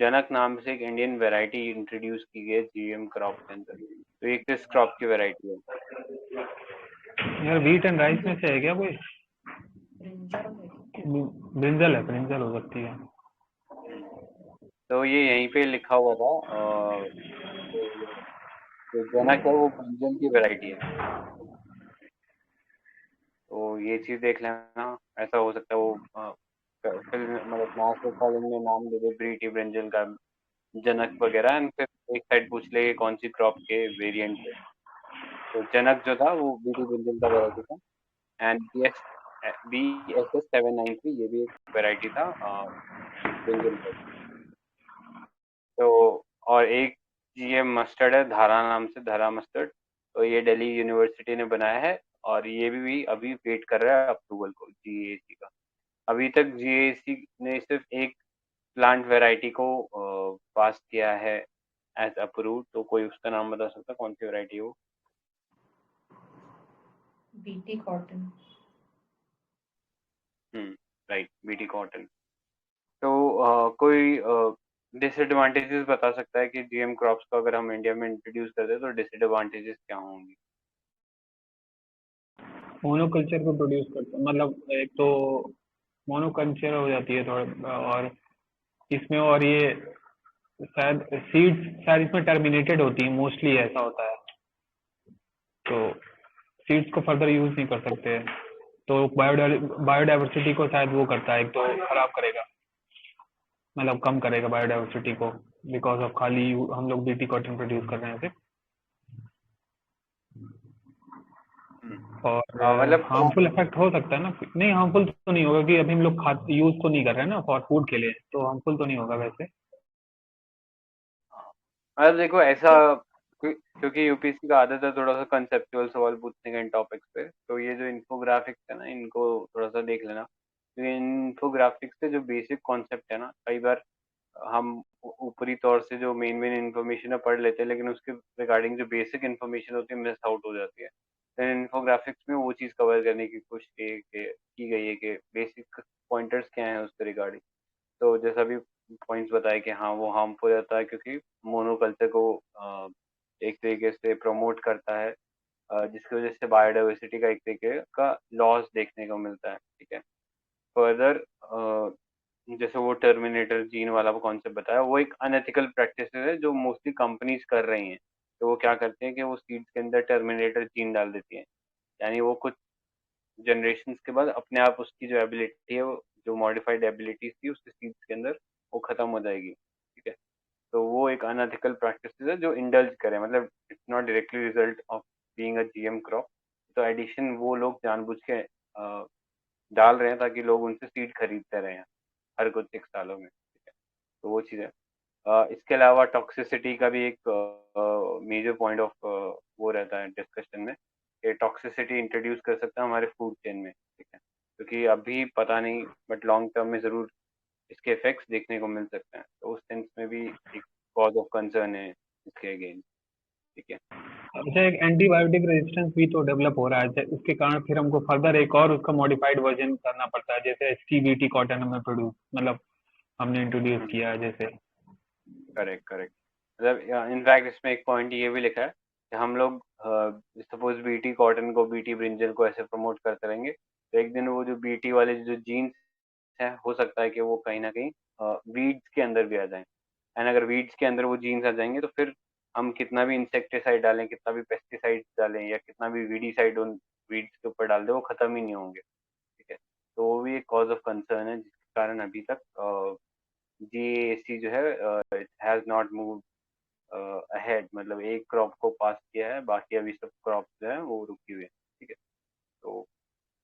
जनक नाम से एक इंडियन वैरायटी इंट्रोड्यूस की गई है GM क्रॉप के अंदर। तो ये किस क्रॉप की वैरायटी है? यार व्हीट एंड राइस में से है क्या कोई? ब्रिंजल है क्या? ब्रिंजल है, ब्रिंजल हो सकती है। तो ये यहीं पे लिखा हुआ था, जो जनक है वो ब्रिंजल की वैरायटी है, तो ये चीज़ देख लेना। ऐसा हो सकता है वो फिल्म मतलब मास्टर कॉलेज में नाम दे दे ब्रीटी ब्रिंजल का, जनक वगैरह, एंड फिर एक साइड पूछ ले ये कौन सी क्रॉप के वेरिएंट है, तो जनक जो था वो बीटी ब्रिंजल का वैरायटी था। एंड BSS 793 ये भी एक वैरायटी था ब्रिंजल का। तो और एक GM मस्टर्ड है धारा नाम से, धारा मस्टर्ड। तो ये दिल्ली यूनिवर्सिटी ने बनाया है और ये भी अभी वेट कर रहा है अप्रूवल को GAC का। अभी तक GAC ने सिर्फ एक प्लांट वैरायटी को पास किया है एज अप्रूव। तो कोई उसका नाम बता सकता है कौन सी वैरायटी है वो? BT cotton. Right, BT cotton. तो कोई डिसएडवांटेजेस बता सकता है कि GM क्रॉप्स को अगर हम इंडिया में इंट्रोड्यूस करते हैं तो डिसएडवांटेजेस क्या होंगी? मोनोकल्चर को प्रोड्यूस करते हैं, मतलब एक तो मोनोकल्चर हो जाती है थोड़ा, और इसमें और ये शायद सीड्स शायद इसमें टर्मिनेटेड होती है, मोस्टली ऐसा होता है। तो सीड्स को फर्दर यूज नहीं कर सकते, तो बायोडाइवर्सिटी को शायद वो करता है, एक तो खराब करेगा, मतलब कम करेगा बायोडाइवर्सिटी को, बिकॉज ऑफ खाली हम लोग बीटी कॉटन प्रोड्यूस कर रहे हैं सिर्फ। और मतलब हार्मफुल इफेक्ट हो सकता है ना? नहीं, हार्मफुल तो नहीं होगा कि अभी हम लोग खा यूज तो नहीं कर रहे हैं ना फॉर फूड के लिए, तो हार्मफुल तो नहीं होगा वैसे। मतलब देखो ऐसा क्योंकि यूपीएससी का आदत है थोड़ा सा कंसेप्चुअल सवाल पूछने का इन टॉपिक्स पे। तो ये जो इन्फोग्राफिक्स है ना, इनको थोड़ा सा देख लेना। तो इन्फोग्राफिक्स से जो बेसिक कॉन्सेप्ट है ना, कई बार हम ऊपरी तौर से जो मेन मेन इन्फॉर्मेशन है पढ़ लेते हैं, लेकिन उसके रिगार्डिंग जो बेसिक इन्फॉर्मेशन होती है मिस आउट हो जाती है। तो इन्फोग्राफिक्स में वो चीज़ कवर करने की कोशिश की गई है कि बेसिक पॉइंटर्स क्या है उसके रिगार्डिंग। तो जैसा भी पॉइंट्स बताए कि हाँ वो हार्मफुल रहता है क्योंकि मोनोकल्चर को एक तरीके से प्रमोट करता है, जिसकी वजह से बायोडाइवर्सिटी का एक तरीके का लॉस देखने को मिलता है। ठीक है। फर्दर जैसे वो टर्मिनेटर जीन वाला कॉन्सेप्ट बताया, वो एक अनएथिकल प्रैक्टिस है जो मोस्टली कंपनीज कर रही हैं। तो वो क्या करते हैं कि वो सीड्स के अंदर टर्मिनेटर जीन डाल देती हैं, यानी वो कुछ जनरेशन के बाद अपने आप उसकी जो एबिलिटी है, वो जो मॉडिफाइड एबिलिटीज थी उसके सीड्स के अंदर वो खत्म हो जाएगी। ठीक है। तो वो एक अनएथिकल प्रैक्टिस है जो इंडल्ज करे, मतलब it's not directly result of being a GM crop. तो एडिशन वो लोग जानबूझ के डाल रहे हैं ताकि लोग उनसे सीड खरीदते रहे हैं हर कुछ एक सालों में। ठीक है। तो वो चीज़ है। इसके अलावा टॉक्सिसिटी का भी एक मेजर पॉइंट ऑफ वो रहता है डिस्कशन में, कि टॉक्सिसिटी इंट्रोड्यूस कर सकता है हमारे फूड चेन में। ठीक है। क्योंकि अभी पता नहीं बट लॉन्ग टर्म में ज़रूर इसके इफेक्ट्स देखने को मिल सकते हैं। तो उस सेंस में भी एक कॉज ऑफ कंसर्न है इसके अगेन। ठीक है। अच्छा, एक एंटीबायोटिक रेजिस्टेंस भी तो डेवलप हो रहा है, इसके कारण फिर हमको फर्दर एक और उसका मॉडिफाइड वर्जन करना पड़ता है, जैसे HTBT कॉटन हमें प्रोड्यूस, मतलब हमने इंट्रोड्यूस किया है जैसे। Correct correct. मतलब इनफैक्ट इसमें एक पॉइंट ये भी लिखा है कि हम लोग सपोज BT कॉटन को, BT ब्रिंजल को ऐसे प्रमोट करते रहेंगे तो एक दिन वो जो BT वाले जो जीन्स हैं हो सकता है कि वो कहीं ना कहीं वीड्स के अंदर भी आ जाएं। एंड अगर वीड्स के अंदर वो जीन्स आ जाएंगे तो फिर हम कितना भी इंसेक्टिसाइड डालें, कितना भी पेस्टिसाइड डालें या कितना भी वीडीसाइड उन वीड्स के ऊपर डाल दें, वो खत्म ही नहीं होंगे। ठीक है। तो वो भी एक कॉज ऑफ कंसर्न है जिसके कारण अभी तक GAC जो है it has not move ahead, मतलब एक क्रॉप को पास किया है, बाकी अभी सब क्रॉप जो है वो रुकी हुई है। ठीक है। तो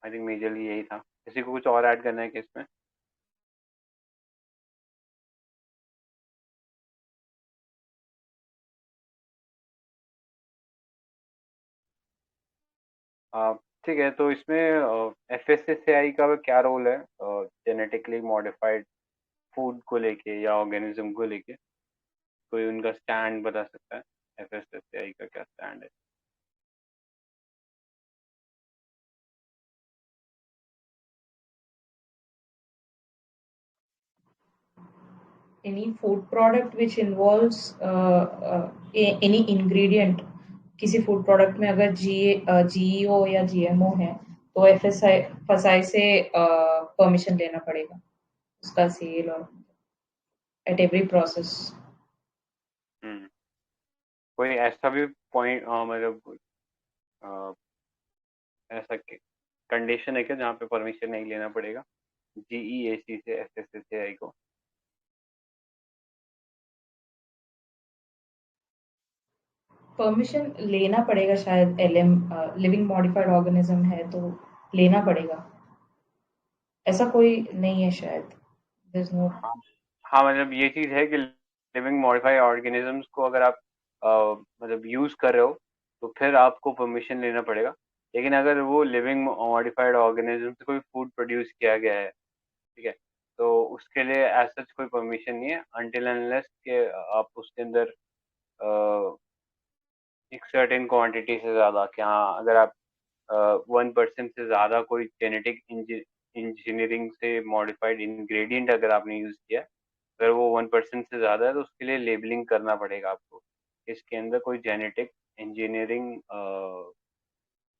आई थिंक मेजरली यही था। किसी को कुछ और ऐड करना है कि इसमें? ठीक है। तो इसमें FSSAI का क्या रोल है जेनेटिकली मॉडिफाइड फूड को लेके या ऑर्गेनिज्म को लेके? कोई उनका स्टैंड बता सकता है? FSSAI का क्या स्टैंड है? Any food product which involves any ingredient, किसी फूड प्रोडक्ट में अगर GEO या GMO है तो FSI से परमिशन लेना पड़ेगा उसका सेल और एट एवरी प्रोसेस। हम्म। कोई ऐसा भी पॉइंट मतलब अ, ऐसा कंडीशन है क्या जहाँ पे परमिशन नहीं लेना पड़ेगा GEAC से FSSAI को? परमिशन लेना पड़ेगा शायद, LM लिविंग मॉडिफाइड ऑर्गेनिज्म है तो लेना पड़ेगा, ऐसा कोई नहीं है शायद, देयर इज नो। हाँ हाँ, मतलब ये चीज है कि लिविंग मॉडिफाइड ऑर्गेनिजम्स को अगर आप मतलब यूज कर रहे हो तो फिर आपको परमिशन लेना पड़ेगा। लेकिन अगर वो लिविंग मॉडिफाइड ऑर्गेनिज्म से कोई फूड प्रोड्यूस किया गया है, ठीक है, तो उसके लिए एज सच कोई परमिशन नहीं है अनटिल अनलेस के आप उसके अंदर एक सर्टेन क्वांटिटी से ज्यादा, कि हाँ अगर आप 1% से ज्यादा कोई जेनेटिक इंजीनियरिंग से मॉडिफाइड इंग्रेडिएंट अगर आपने यूज किया, अगर वो 1% से ज्यादा है तो उसके लिए लेबलिंग करना पड़ेगा आपको, इसके अंदर कोई इंजीनियरिंग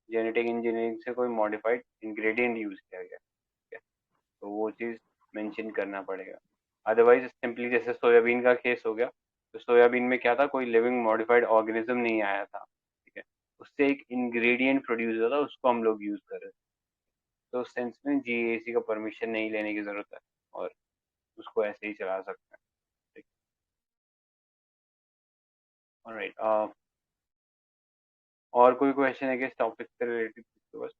जेनेटिक इंजीनियरिंग से कोई मॉडिफाइड इंग्रेडिएंट यूज किया गया, ठीक है, तो वो चीज मेंशन करना पड़ेगा। अदरवाइज सिंपली जैसे सोयाबीन का केस हो गया, तो सोयाबीन में क्या था, कोई लिविंग मॉडिफाइड ऑर्गेनिज्म नहीं आया था, ठीक है, उससे एक इंग्रेडिएंट प्रोड्यूस हुआ था, उसको हम लोग यूज कर रहे थे, तो उस सेंस में जीएसी का परमिशन नहीं लेने की जरूरत है और उसको ऐसे ही चला सकते हैं, ठीक। ऑलराइट, और कोई क्वेश्चन है कि इस टॉपिक से रिलेटेड? तो बस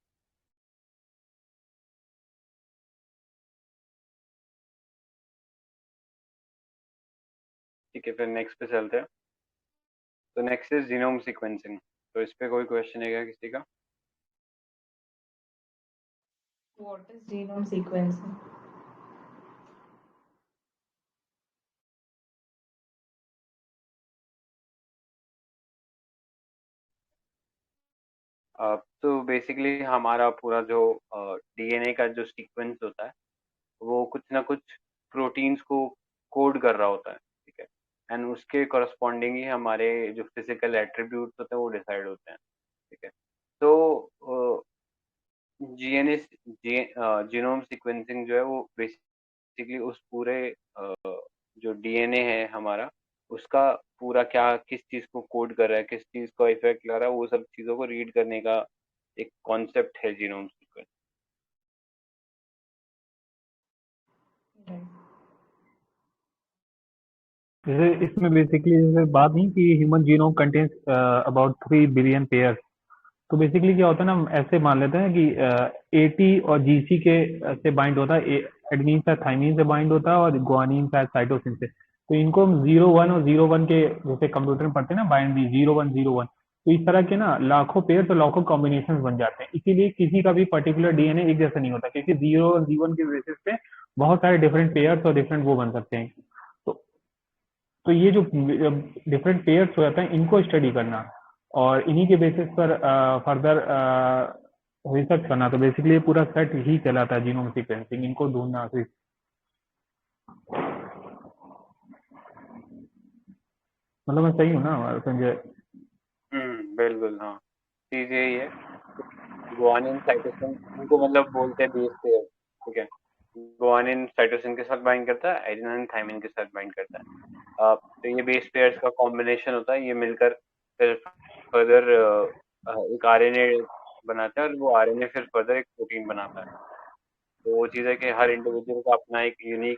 ठीक है, फिर नेक्स्ट पे चलते हैं। तो नेक्स्ट इज जीनोम सीक्वेंसिंग। तो इस पे कोई क्वेश्चन है क्या किसी का? What is genome sequencing? तो बेसिकली हमारा पूरा जो डीएनए का जो सीक्वेंस होता है वो कुछ ना कुछ प्रोटीन्स को कोड कर रहा होता है, ठीक है, एंड उसके करस्पॉन्डिंग ही हमारे जो फिजिकल एट्रीब्यूट्स होते हैं वो डिसाइड होते हैं, ठीक है। तो जीएनए जीनोम सीक्वेंसिंग जो है वो बेसिकली उस पूरे जो डीएनए है हमारा, उसका पूरा क्या किस चीज को कोड कर रहा है, किस चीज का इफेक्ट ला रहा है, वो सब चीजों को रीड करने का एक कॉन्सेप्ट है जीनोम सीक्वेंस। जैसे इसमें बेसिकली जैसे बात नहीं कि human genome contains about 3 billion pair, तो बेसिकली क्या होता है ना, हम ऐसे मान लेते हैं कि एटी और जीसी के से बाइंड होता है, एडमीन शायद थाइमीन से बाइंड होता है और गुआनिन शायद साइटोसिन से। तो इनको हम 0 1 और 0 1 के जैसे कंप्यूटर में पढ़ते हैं ना, बाइंड दी 0 1 0 1, तो इस तरह के ना लाखों पेयर तो लाखों कॉम्बिनेशन बन जाते हैं। इसीलिए किसी का भी पर्टिकुलर डीएनए एक जैसा नहीं होता, क्योंकि 0 और 1 के बेसिस पे बहुत सारे डिफरेंट पेयर्स और डिफरेंट वो बन सकते हैं। तो तो ये जो डिफरेंट पेयर्स हो जाते हैं इनको स्टडी करना और इन्हीं के बेसिस पर फर्दर रिसर्च करना, तो बेसिकली ये पूरा सेट ही कहलाता है जीनोम सीक्वेंसिंग, इनको ढूंढना। मतलब मैं सही हूँ ना संजय? बिल्कुल, हाँ, चीज यही है। गुआनिन साइटोसिन उनको मतलब बोलते हैं बेस पेयर, ठीक है। गुआनिन साइटोसिन के साथ बाइंड करता है, एडेनिन थाइमिन के साथ बाइंड करता है। तो ये बेस पेयर्स का कॉम्बिनेशन होता है, ये मिलकर फिर फर्दर एक आरएनए बनाता है और वो आरएनए फिर फर्दर एक प्रोटीन बनाता है। तो वो चीज़ है कि हर इंडिविजुअल का अपना एक यूनिक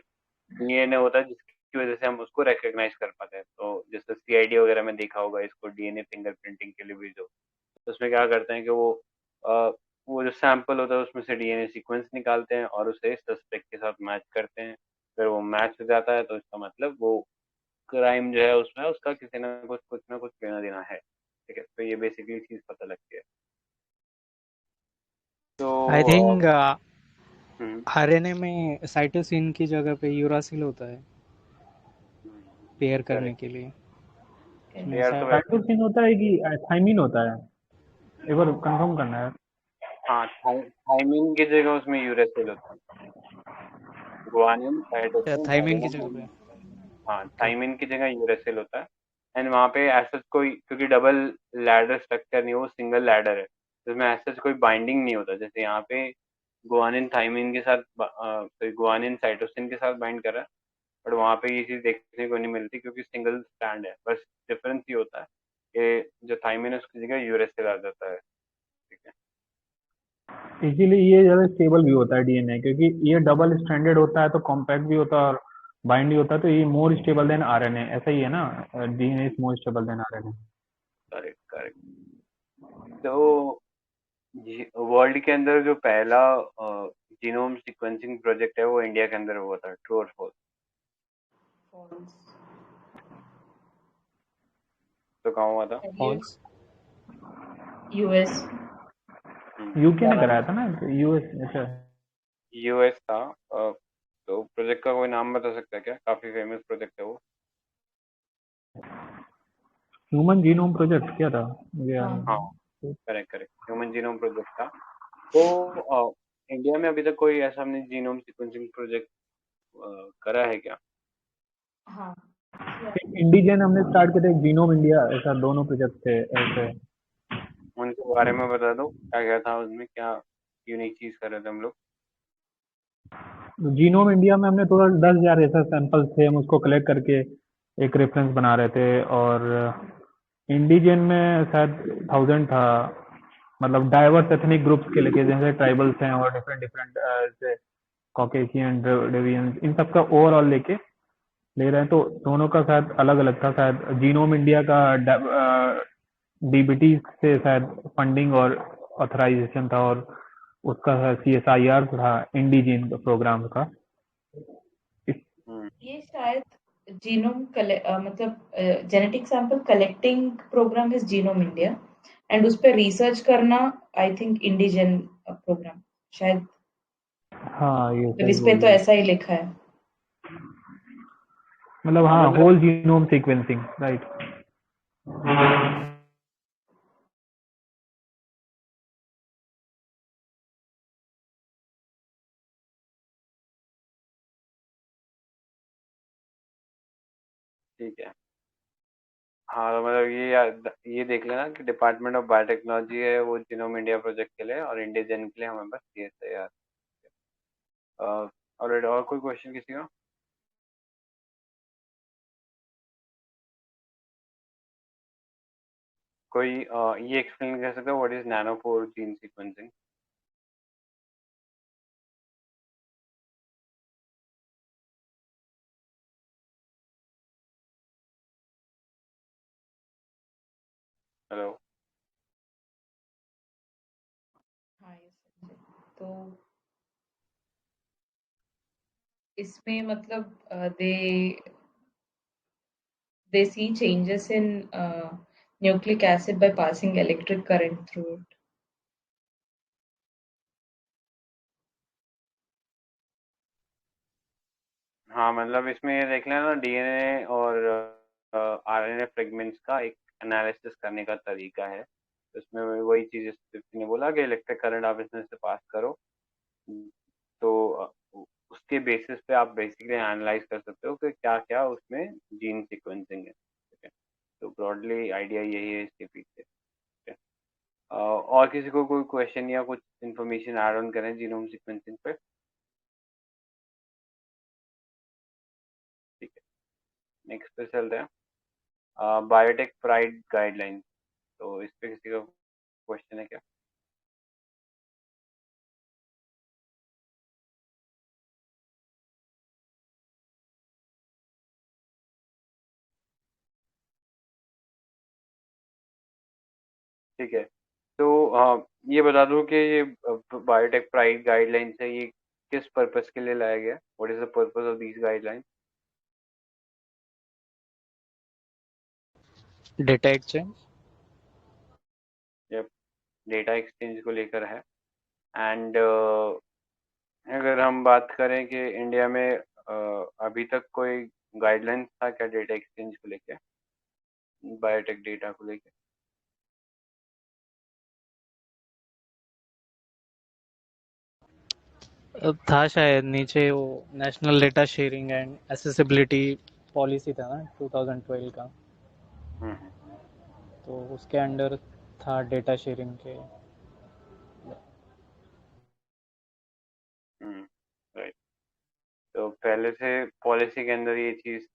डीएनए होता है जिसकी वजह से हम उसको रिकॉग्नाइज कर पाते हैं। तो जैसे सीआईडी वगैरह में देखा होगा, इसको डीएनए फिंगरप्रिंटिंग के लिए भी जो, तो उसमें क्या करते हैं कि अ, वो जो सैंपल होता है उसमें से डीएनए सीक्वेंस निकालते हैं और उसे सस्पेक्ट के साथ मैच करते हैं। फिर वो मैच हो जाता है तो इसका मतलब वो क्राइम जो है उसमें उसका किसी ना कुछ लेना देना है, ठीक है। तो ये बेसिकली चीज पता लगती है। तो आई थिंक हम्म, आरएनए में साइटोसिन की जगह पे यूरासिल होता है पेयर करने करेक्ट। के लिए। इसमें यार ऐसा तो वैसे, साइटोसिन होता है कि थाइमिन होता है? एक बार कंफर्म करना है। हाँ, थाइमिन की जगह उसमें यूरेसिल होता है। गुआनिन साइटोसिन थाइमिन की जगह एडेनिन, पे। हाँ, ओके। थाइमिन की जगह यूरेसिल होता है। एंड वहाँ पे ऐसा कोई, क्योंकि डबल लैडर स्ट्रक्चर नहीं, वो सिंगल लैडर है, तो इसमें ऐसा कोई बाइंडिंग नहीं होता। जैसे यहाँ पे गुआनिन थाइमिन के साथ गुआनिन साइटोसिन के साथ बाइंड कर रहा है, बट वहाँ पे ये चीज़ देखने को नहीं मिलती क्योंकि सिंगल स्टैंड है। बस डिफरेंस ये होता है कि जो थाइमिन है उसकी जगह यूरेसिल आ जाता है, ठीक है। इसीलिए ये ज़्यादा स्टेबल भी होता है डीएनए, क्योंकि ये डबल स्टैंडर्ड होता है तो कॉम्पैक्ट भी होता है और बाइंड भी होता है, तो ये मोर स्टेबल देन आरएनए। ऐसा ही है ना, DNA is more stable then RNA. Correct correct. तो वर्ल्ड के अंदर जो पहला जीनोम सीक्वेंसिंग प्रोजेक्ट है वो इंडिया के अंदर हुआ था, ट्रू और फॉल्स? फॉल्स। तो कहाँ हुआ था? फॉल्स। यूएस। यूके क्या ने नाम कराया था? था ना, यूएस। अच्छा, यूएस था। तो प्रोजेक्ट का कोई नाम बता सकता है क्या? काफी फेमस प्रोजेक्ट है वो। ह्यूमन जीनोम प्रोजेक्ट क्या था, मुझे याद हाँ हाँ, नहीं। Correct correct, human genome project था। तो इंडिया में अभी तक कोई ऐसा हमने जीनोम सीक्वेंसिंग प्रोजेक्ट करा है क्या? हाँ किया। इंडिजन हमने स्टार्ट किया था, एक जीनोम इंडिया, ऐसा दोनों प्रोजेक्ट थे ऐसे। उनके बारे में बता दो, क्या क्या था उसमें, क्या यूनिक चीज कर रहे थे हम लोग? जीनोम इंडिया में हमने टोटल 10,000 ऐसा सैंपल्स थे, हम उसको कलेक्ट करके एक रेफरेंस बना रहे थे। और इंडिजन में शायद 1000 था, मतलब डाइवर्स एथनिक ग्रुप्स के लेके, जैसे ट्राइबल्स हैं और डिफरेंट डिफरेंट जैसे कॉकेशियन, ड्रेविडियन, इन सब का ओवरऑल लेके ले रहे हैं। तो दोनों का शायद अलग अलग था। शायद जीनोम इंडिया का डीबीटी से शायद फंडिंग और ऑथराइजेशन था, और उसका CSIR था इंडिजीन प्रोग्राम का। हम्म ये शायद मतलब genetic sample collecting program is genome India, and उस पर रिसर्च करना आई थिंक इंडिजन प्रोग्राम शायद। हाँ, ये मतलब सही इस पे तो बोल रहे ऐसा ही लिखा है। मतलब, हाँ हाँ, मतलब होल जीनोम सीक्वेंसिंग, राइट। ठीक है। हाँ तो मतलब ये देख लेना कि डिपार्टमेंट ऑफ बायोटेक्नोलॉजी है वो जीनोम इंडिया प्रोजेक्ट के लिए, और इंडिजन के लिए हमारे पास CSIR। और कोई क्वेश्चन किसी का? कोई ये एक्सप्लेन कर सकता है what is Nanopore gene sequencing? Hello? हाँ ये सच है। तो इसमें मतलब they see changes in nucleic acid by passing electric current through it. हाँ मतलब इसमें ये देख लेना DNA और RNA फ्रेगमेंट्स का एक एनालिसिस करने का तरीका है। तो इसमें वही चीज़ ने बोला कि इलेक्ट्रिक करंट आप इसमें से पास करो, तो उसके बेसिस पे आप बेसिकली एनालाइज कर सकते हो कि क्या क्या उसमें जीन सीक्वेंसिंग है। ठीक है, तो ब्रॉडली आइडिया यही है इसके पीछे। ठीक है। और किसी को कोई क्वेश्चन या कुछ इन्फॉर्मेशन ऐड ऑन करें जीनोम सीक्वेंसिंग पे? ठीक है, नेक्स्ट पे चलते हैं। बायोटेक प्राइड गाइडलाइंस, तो इस पे किसी का क्वेश्चन है क्या? ठीक है, तो ये बता दूं कि ये बायोटेक प्राइड गाइडलाइंस है, ये किस पर्पस के लिए लाया गया? What is the purpose of these guidelines? Data exchange. जब डेटा एक्सचेंज को लेकर है। एंड अगर हम बात करें कि इंडिया में अभी तक कोई गाइडलाइंस था क्या डेटा एक्सचेंज को लेके, बायोटेक डेटा को लेके? अब था शायद नीचे वो national data sharing and accessibility policy था ना 2012 का, हम्म तो उसके अंडर था डेटा शेयरिंग के। राइट। तो पहले से पॉलिसी के अंदर ये चीज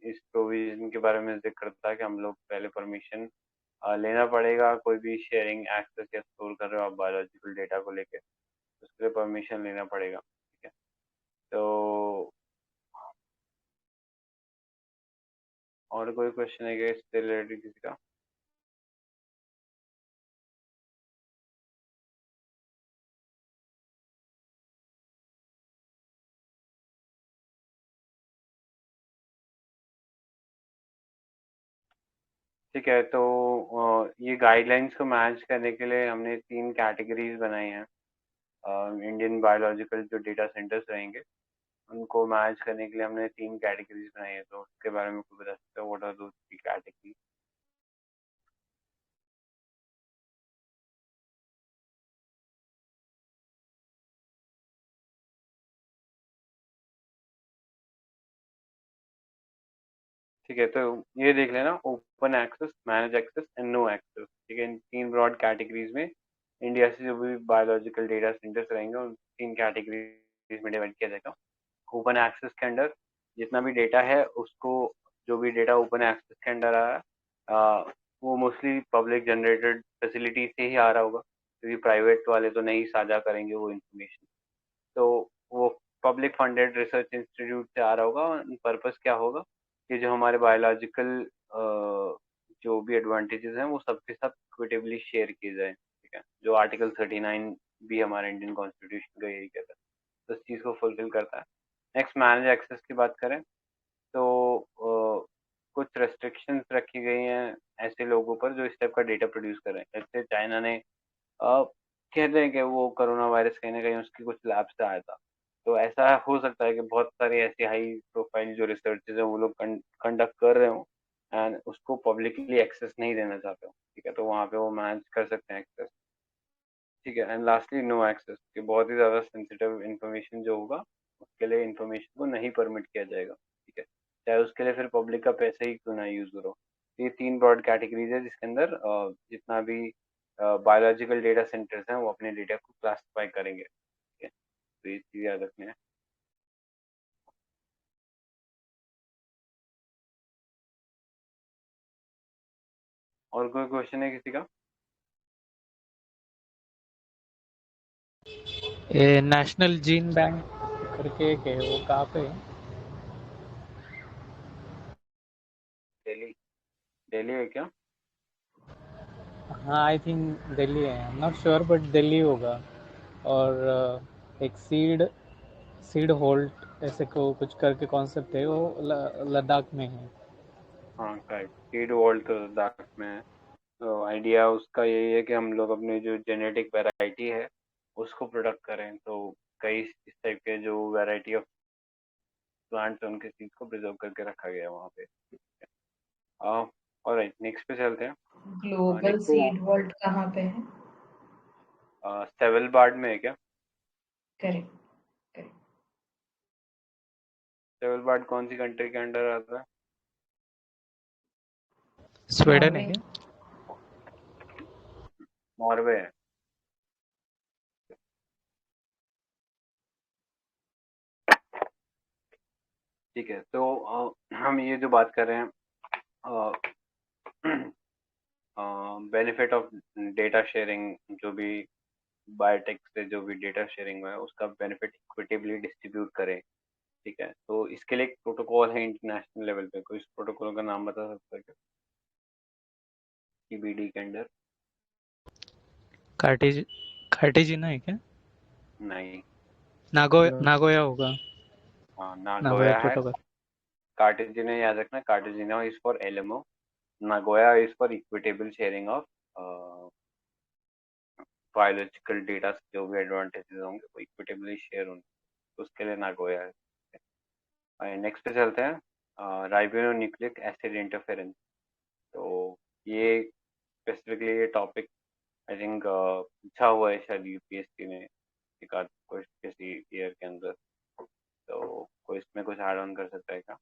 इस प्रोविजन के बारे में जिक्र था कि हम लोग पहले परमिशन लेना पड़ेगा, कोई भी शेयरिंग एक्सेस या स्टोर कर रहे हो आप बायोलॉजिकल डेटा को लेके, उसके लिए परमिशन लेना पड़ेगा। ठीक है, तो और कोई क्वेश्चन है क्या इससे रिलेटेड किसी का? ठीक है, तो ये गाइडलाइंस को मैच करने के लिए हमने 3 कैटेगरीज बनाई हैं। इंडियन बायोलॉजिकल जो डेटा सेंटर्स रहेंगे, उनको मैच करने के लिए हमने 3 कैटेगरीज बनाई है, तो उसके बारे में कुछ बता सकते हो? What are those 3 categories? ठीक है, तो ये देख लेना, open access, manage access and no access. ठीक है, इन 3 ब्रॉड कैटेगरीज में इंडिया से जो भी बायोलॉजिकल डेटा सेंटर्स रहेंगे उन 3 कैटेगरीज में डिवाइड किया जाएगा। ओपन एक्सेस के अंडर जितना भी डेटा है उसको, जो भी डेटा ओपन एक्सेस के अंडर आ रहा है, वो मोस्टली पब्लिक जनरेटेड फैसिलिटी से ही आ रहा होगा, क्योंकि प्राइवेट वाले तो नहीं साझा करेंगे वो इन्फॉर्मेशन। तो वो पब्लिक फंडेड रिसर्च इंस्टीट्यूट से आ रहा होगा। पर्पस क्या होगा कि जो हमारे बायोलॉजिकल जो भी एडवांटेजेस हैं वो सबके साथ इक्विटेबली शेयर किए जाए। ठीक है, जो आर्टिकल 39 भी हमारे इंडियन कॉन्स्टिट्यूशन का यही कहता है, तो इस चीज़ को फुलफिल करता है। नेक्स्ट, मैनेज एक्सेस की बात करें तो कुछ रेस्ट्रिक्शंस रखी गई हैं ऐसे लोगों पर जो इस टाइप का डेटा प्रोड्यूस कर रहे हैं। जैसे चाइना ने कहते हैं कि वो कोरोना वायरस कहीं ना कहीं उसकी कुछ लैब से आया था, तो ऐसा हो सकता है कि बहुत सारे ऐसे हाई प्रोफाइल जो रिसर्चेज हैं वो लोग कंडक्ट कर रहे हो एंड उसको पब्लिकली एक्सेस नहीं देना चाहते हो। ठीक है, तो वहाँ पे वो मैनेज कर सकते हैं एक्सेस। ठीक है, एंड लास्टली नो एक्सेस, कि बहुत ही ज़्यादा सेंसिटिव इन्फॉर्मेशन जो होगा उसके लिए इन्फॉर्मेशन को नहीं परमिट किया जाएगा। ठीक है, चाहे उसके लिए फिर पब्लिक का पैसा ही क्यों ना यूज़ करो। तो ये 3 ब्रॉड कैटेगरीज है जिसके अंदर जितना भी बायोलॉजिकल डेटा सेंटर्स हैं वो अपने डेटा को क्लासिफाई करेंगे। ठीक है, तो ये चीज़ याद रखनी है। और कोई क्वेश्चन है किसी का? ये नेशनल जीन बैंक करके एक है, वो कहाँ पे है? दिल्ली, दिल्ली है क्या? हाँ, आई थिंक दिल्ली है, I am not sure but Delhi होगा। और एक सीड सीड होल्ट ऐसे को कुछ करके कॉन्सेप्ट है, वो लद्दाख में है। हाँ, करेक्ट, सीड वॉल्ट तो लद्दाख में है। तो आइडिया उसका यही है कि हम लोग अपनी जो जेनेटिक वैरायटी है उसको प्रोडक्ट करें। तो कई इस टाइप के जो वैरायटी ऑफ प्लांट्स हैं उनके सीड्स को प्रिजर्व करके रखा गया है वहाँ पे। ऑलराइट, नेक्स्ट पे चलते हैं। ग्लोबल नेक्स्ट को सीड वॉल्ट कहाँ पे है? सेवलबार्ड में है क्या? Correct, correct. सेवलबार्ड कौन सी कंट्री के अंडर आता है? स्वीडन है नॉर्वे। क्या? नॉर्वे है। ठीक है, तो हम ये जो बात कर रहे हैं बेनिफिट ऑफ डेटा शेयरिंग, जो भी बायोटेक से जो भी डेटा शेयरिंग हुआ है उसका बेनिफिट इक्विटेबली डिस्ट्रीब्यूट करें। ठीक है, तो इसके लिए एक प्रोटोकॉल है इंटरनेशनल लेवल पे। कोई इस प्रोटोकॉल का नाम बता सकता है क्या सीबीडी के अंडर? कार्टेज कार्टेजिना है क्या? नहीं। नागोया होगा। हाँ, नागोया नागोया है। प्रोटोकॉल। कार्टेजिना याद रखना, Cartagena is for LMO, Nagoya is for equitable sharing of biological data से जो भी एडवांटेजेस होंगे वो इक्विटेबली शेयर होंगे, उसके लिए नागोया है। नेक्स्ट पे चलते हैं, राइबोन्यूक्लिक न्यूक्लिक एसिड इंटरफेरेंस। तो ये स्पेसिफिकली ये टॉपिक आई थिंक पूछा हुआ है शायद यूपीएससी ने एक आध किसी ईयर के अंदर, तो कोई इसमें कुछ ऐड ऑन कर सकता है क्या?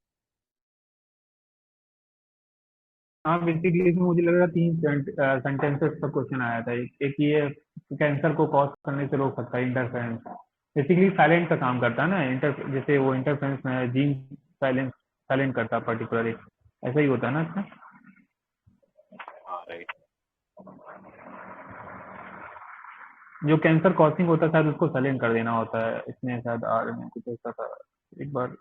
हाँ, बेसिकली इसमें मुझे लग रहा है 3 सेंटेंसेस का क्वेश्चन आया था। एक ये कैंसर को कॉज करने से रोक सकता है इंटरफेरेंस। बेसिकली साइलेंट का काम करता है ना, जैसे वो इंटरफेरेंस में जीन साइलेंट साइलेंट करता है पर्टिकुलर, ऐसा ही होता है ना इसका। हाँ, राइट। जो कैंसर कॉजिंग होता है शायद उसको साइलेंट कर देना होता है, इसमें शायद आरएनए कुछ ऐसा था एक बार।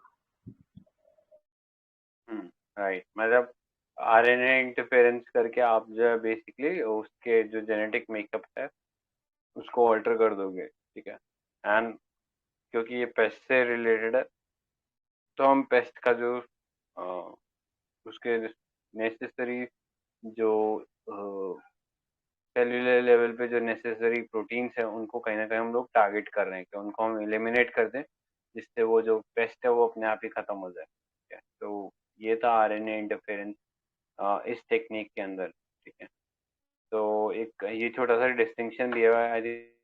राइट, मतलब आरएनए इंटरफेरेंस करके आप जो है बेसिकली उसके जो जेनेटिक मेकअप है उसको ऑल्टर कर दोगे। ठीक है, एंड क्योंकि ये पेस्ट से रिलेटेड है तो हम पेस्ट का जो उसके नेसेसरी जो सेल्यूलर लेवल पे जो नेसेसरी प्रोटीन्स हैं उनको कहीं ना कहीं हम लोग टारगेट कर रहे हैं कि उनको हम एलिमिनेट कर दें, जिससे वो जो पेस्ट है वो अपने आप ही खत्म हो जाए। ठीक है, तो ये था आरएनए इंटरफेरेंस इस टेक्निक के अंदर। ठीक है, तो एक ये छोटा सा डिस्टिंक्शन दिया हुआ है। आई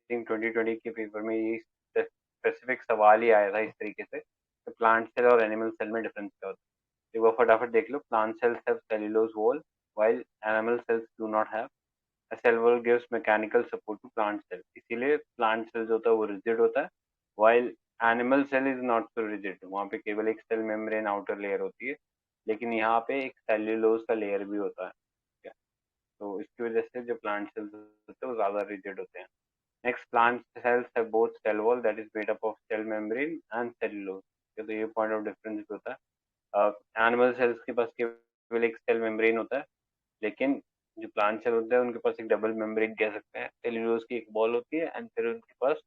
थिंक 2020 के पेपर में ये स्पेसिफिक सवाल ही आया था इस तरीके से कि प्लांट सेल और एनिमल सेल में डिफरेंस क्या होता है। एक बार फटाफट देख लो। Plant cells have cellulose wall while animal cells do not have. A cell wall gives mechanical support to plant cell. इसीलिए plant cell जो होता है वो rigid होता है, while animal cell is not so rigid. वहाँ पे केवल एक cell membrane outer layer होती है, लेकिन यहाँ पे एक cellulose का layer भी होता है। ठीक है, तो इसकी वजह से जो plant cells होते हैं वो ज़्यादा rigid होते हैं। Next, plant cells have both cell wall that is made up of cell membrane and cellulose. तो ये point of difference होता है। एनिमल सेल्स के पास केवल एक सेल मेम्ब्रेन होता है, लेकिन जो प्लांट सेल होते हैं उनके पास एक डबल मेम्ब्रेन कह सकते हैं, सेल्यूलोज की एक बॉल होती है एंड फिर उनके पास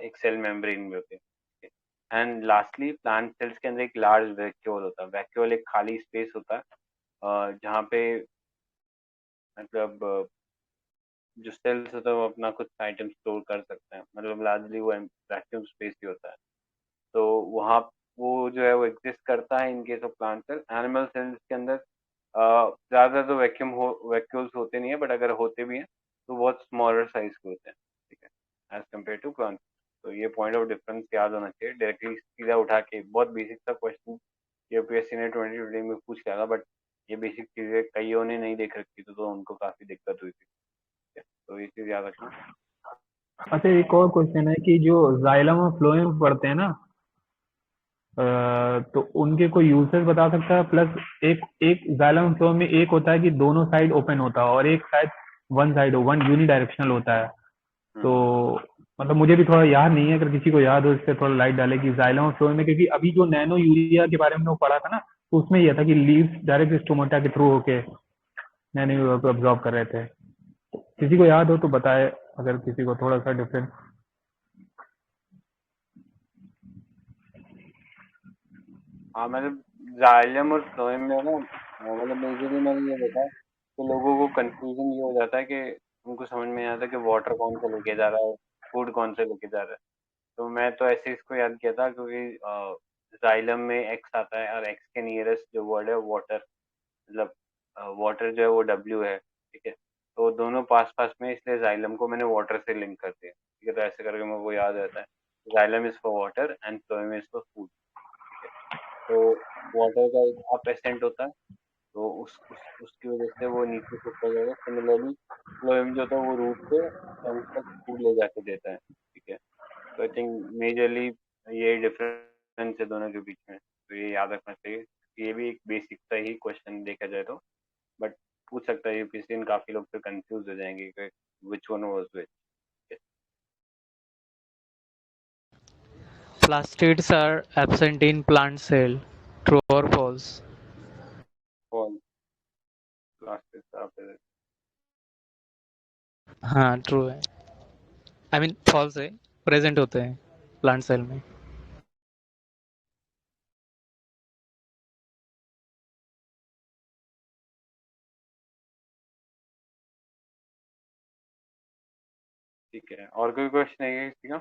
एक सेल मेम्ब्रेन भी होती है। एंड लास्टली प्लांट सेल्स के अंदर एक लार्ज वैक्यूल होता है। वैक्यूल एक खाली स्पेस होता है जहाँ पे मतलब जो सेल्स होता है वो अपना कुछ आइटम स्टोर कर सकते हैं, मतलब लार्जली वो वैक्यूम स्पेस ही होता है। तो वहाँ वो जो है वो एग्जिस्ट करता है in case of plant cell. Animal cells के अंदर ज़्यादा तो वैक्यूल्स होते नहीं है, बट अगर होते भी हैं तो बहुत स्मॉलर साइज के होते हैं। ठीक है, एज कम्पेयर टू प्लांट। तो ये पॉइंट ऑफ डिफरेंस याद होना चाहिए। डायरेक्टली सीधा उठा के बहुत बेसिक सा क्वेश्चन यूपीएससी ने 2020 में पूछ लिया था, बट ये बेसिक चीज़ें कईयों ने नहीं देख रखी थी, तो उनको काफ़ी दिक्कत हुई थी। ठीक है, तो ये चीज़ याद रखना। अच्छा, एक और क्वेश्चन है कि जो जाइलम और फ्लोएम पढ़ते हैं ना, तो उनके कोई यूसेस बता सकता है? प्लस एक एक जाइलम फ्लोएम में एक होता है कि दोनों साइड ओपन होता है और एक शायद वन साइड हो, वन यूनिडायरेक्शनल होता है। तो मतलब मुझे भी थोड़ा याद नहीं है, अगर किसी को याद हो इस पे थोड़ा लाइट डाले कि जाइलम और फ्लोएम में, क्योंकि अभी जो नैनो यूरिया के बारे में वो पढ़ा था ना, तो उसमें यह था कि लीव्स डायरेक्ट स्टोमेटा के थ्रू होके नैनो यूरिया को अब्जॉर्ब कर रहे थे। किसी को याद हो तो बताए, अगर किसी को थोड़ा सा डिफरेंस। हाँ, मतलब जाइलम और फ्लोएम में ना, मतलब मेजरली मैंने ये देखा है कि लोगों को कंफ्यूजन ये हो जाता है कि उनको समझ में नहीं आता कि वाटर कौन सा लेके जा रहा है, फूड कौन सा लेके जा रहा है। तो मैं तो ऐसे इसको याद किया था क्योंकि जाइलम में एक्स आता है और एक्स के नियरेस्ट जो वर्ड है वाटर, मतलब वाटर जो है वो डब्ल्यू है। ठीक है, तो दोनों पास पास में, इसलिए जाइलम को मैंने वाटर से लिंक कर दिया। ठीक है, तो ऐसे करके मेरे को याद रहता है, xylem is for water and phloem is for food. ठीक है, तो वाटर का एक अप एसेंट होता है, तो उसकी वजह से वो नीचे से ऊपर जाएगा। सिमिलरली फ्लोएम जो होता है वो रूट से स्टेम तक फूड ले जाके देता है। ठीक है, तो आई थिंक मेजरली ये डिफरेंस है दोनों के बीच में, तो ये याद रखना चाहिए। ये भी एक बेसिक सा ही क्वेश्चन देखा जाए तो, बट पूछ सकता है यूपीएससी, काफी लोग तो कंफ्यूज हो जाएंगे कि which one was which. Plastids are absent in plant cell. True or false? Fall last. हाँ, ट्रू है। आई मीन फॉल्स है, प्रेजेंट होते हैं प्लांट सेल में। ठीक है, और कोई क्वेश्चन है किसी का?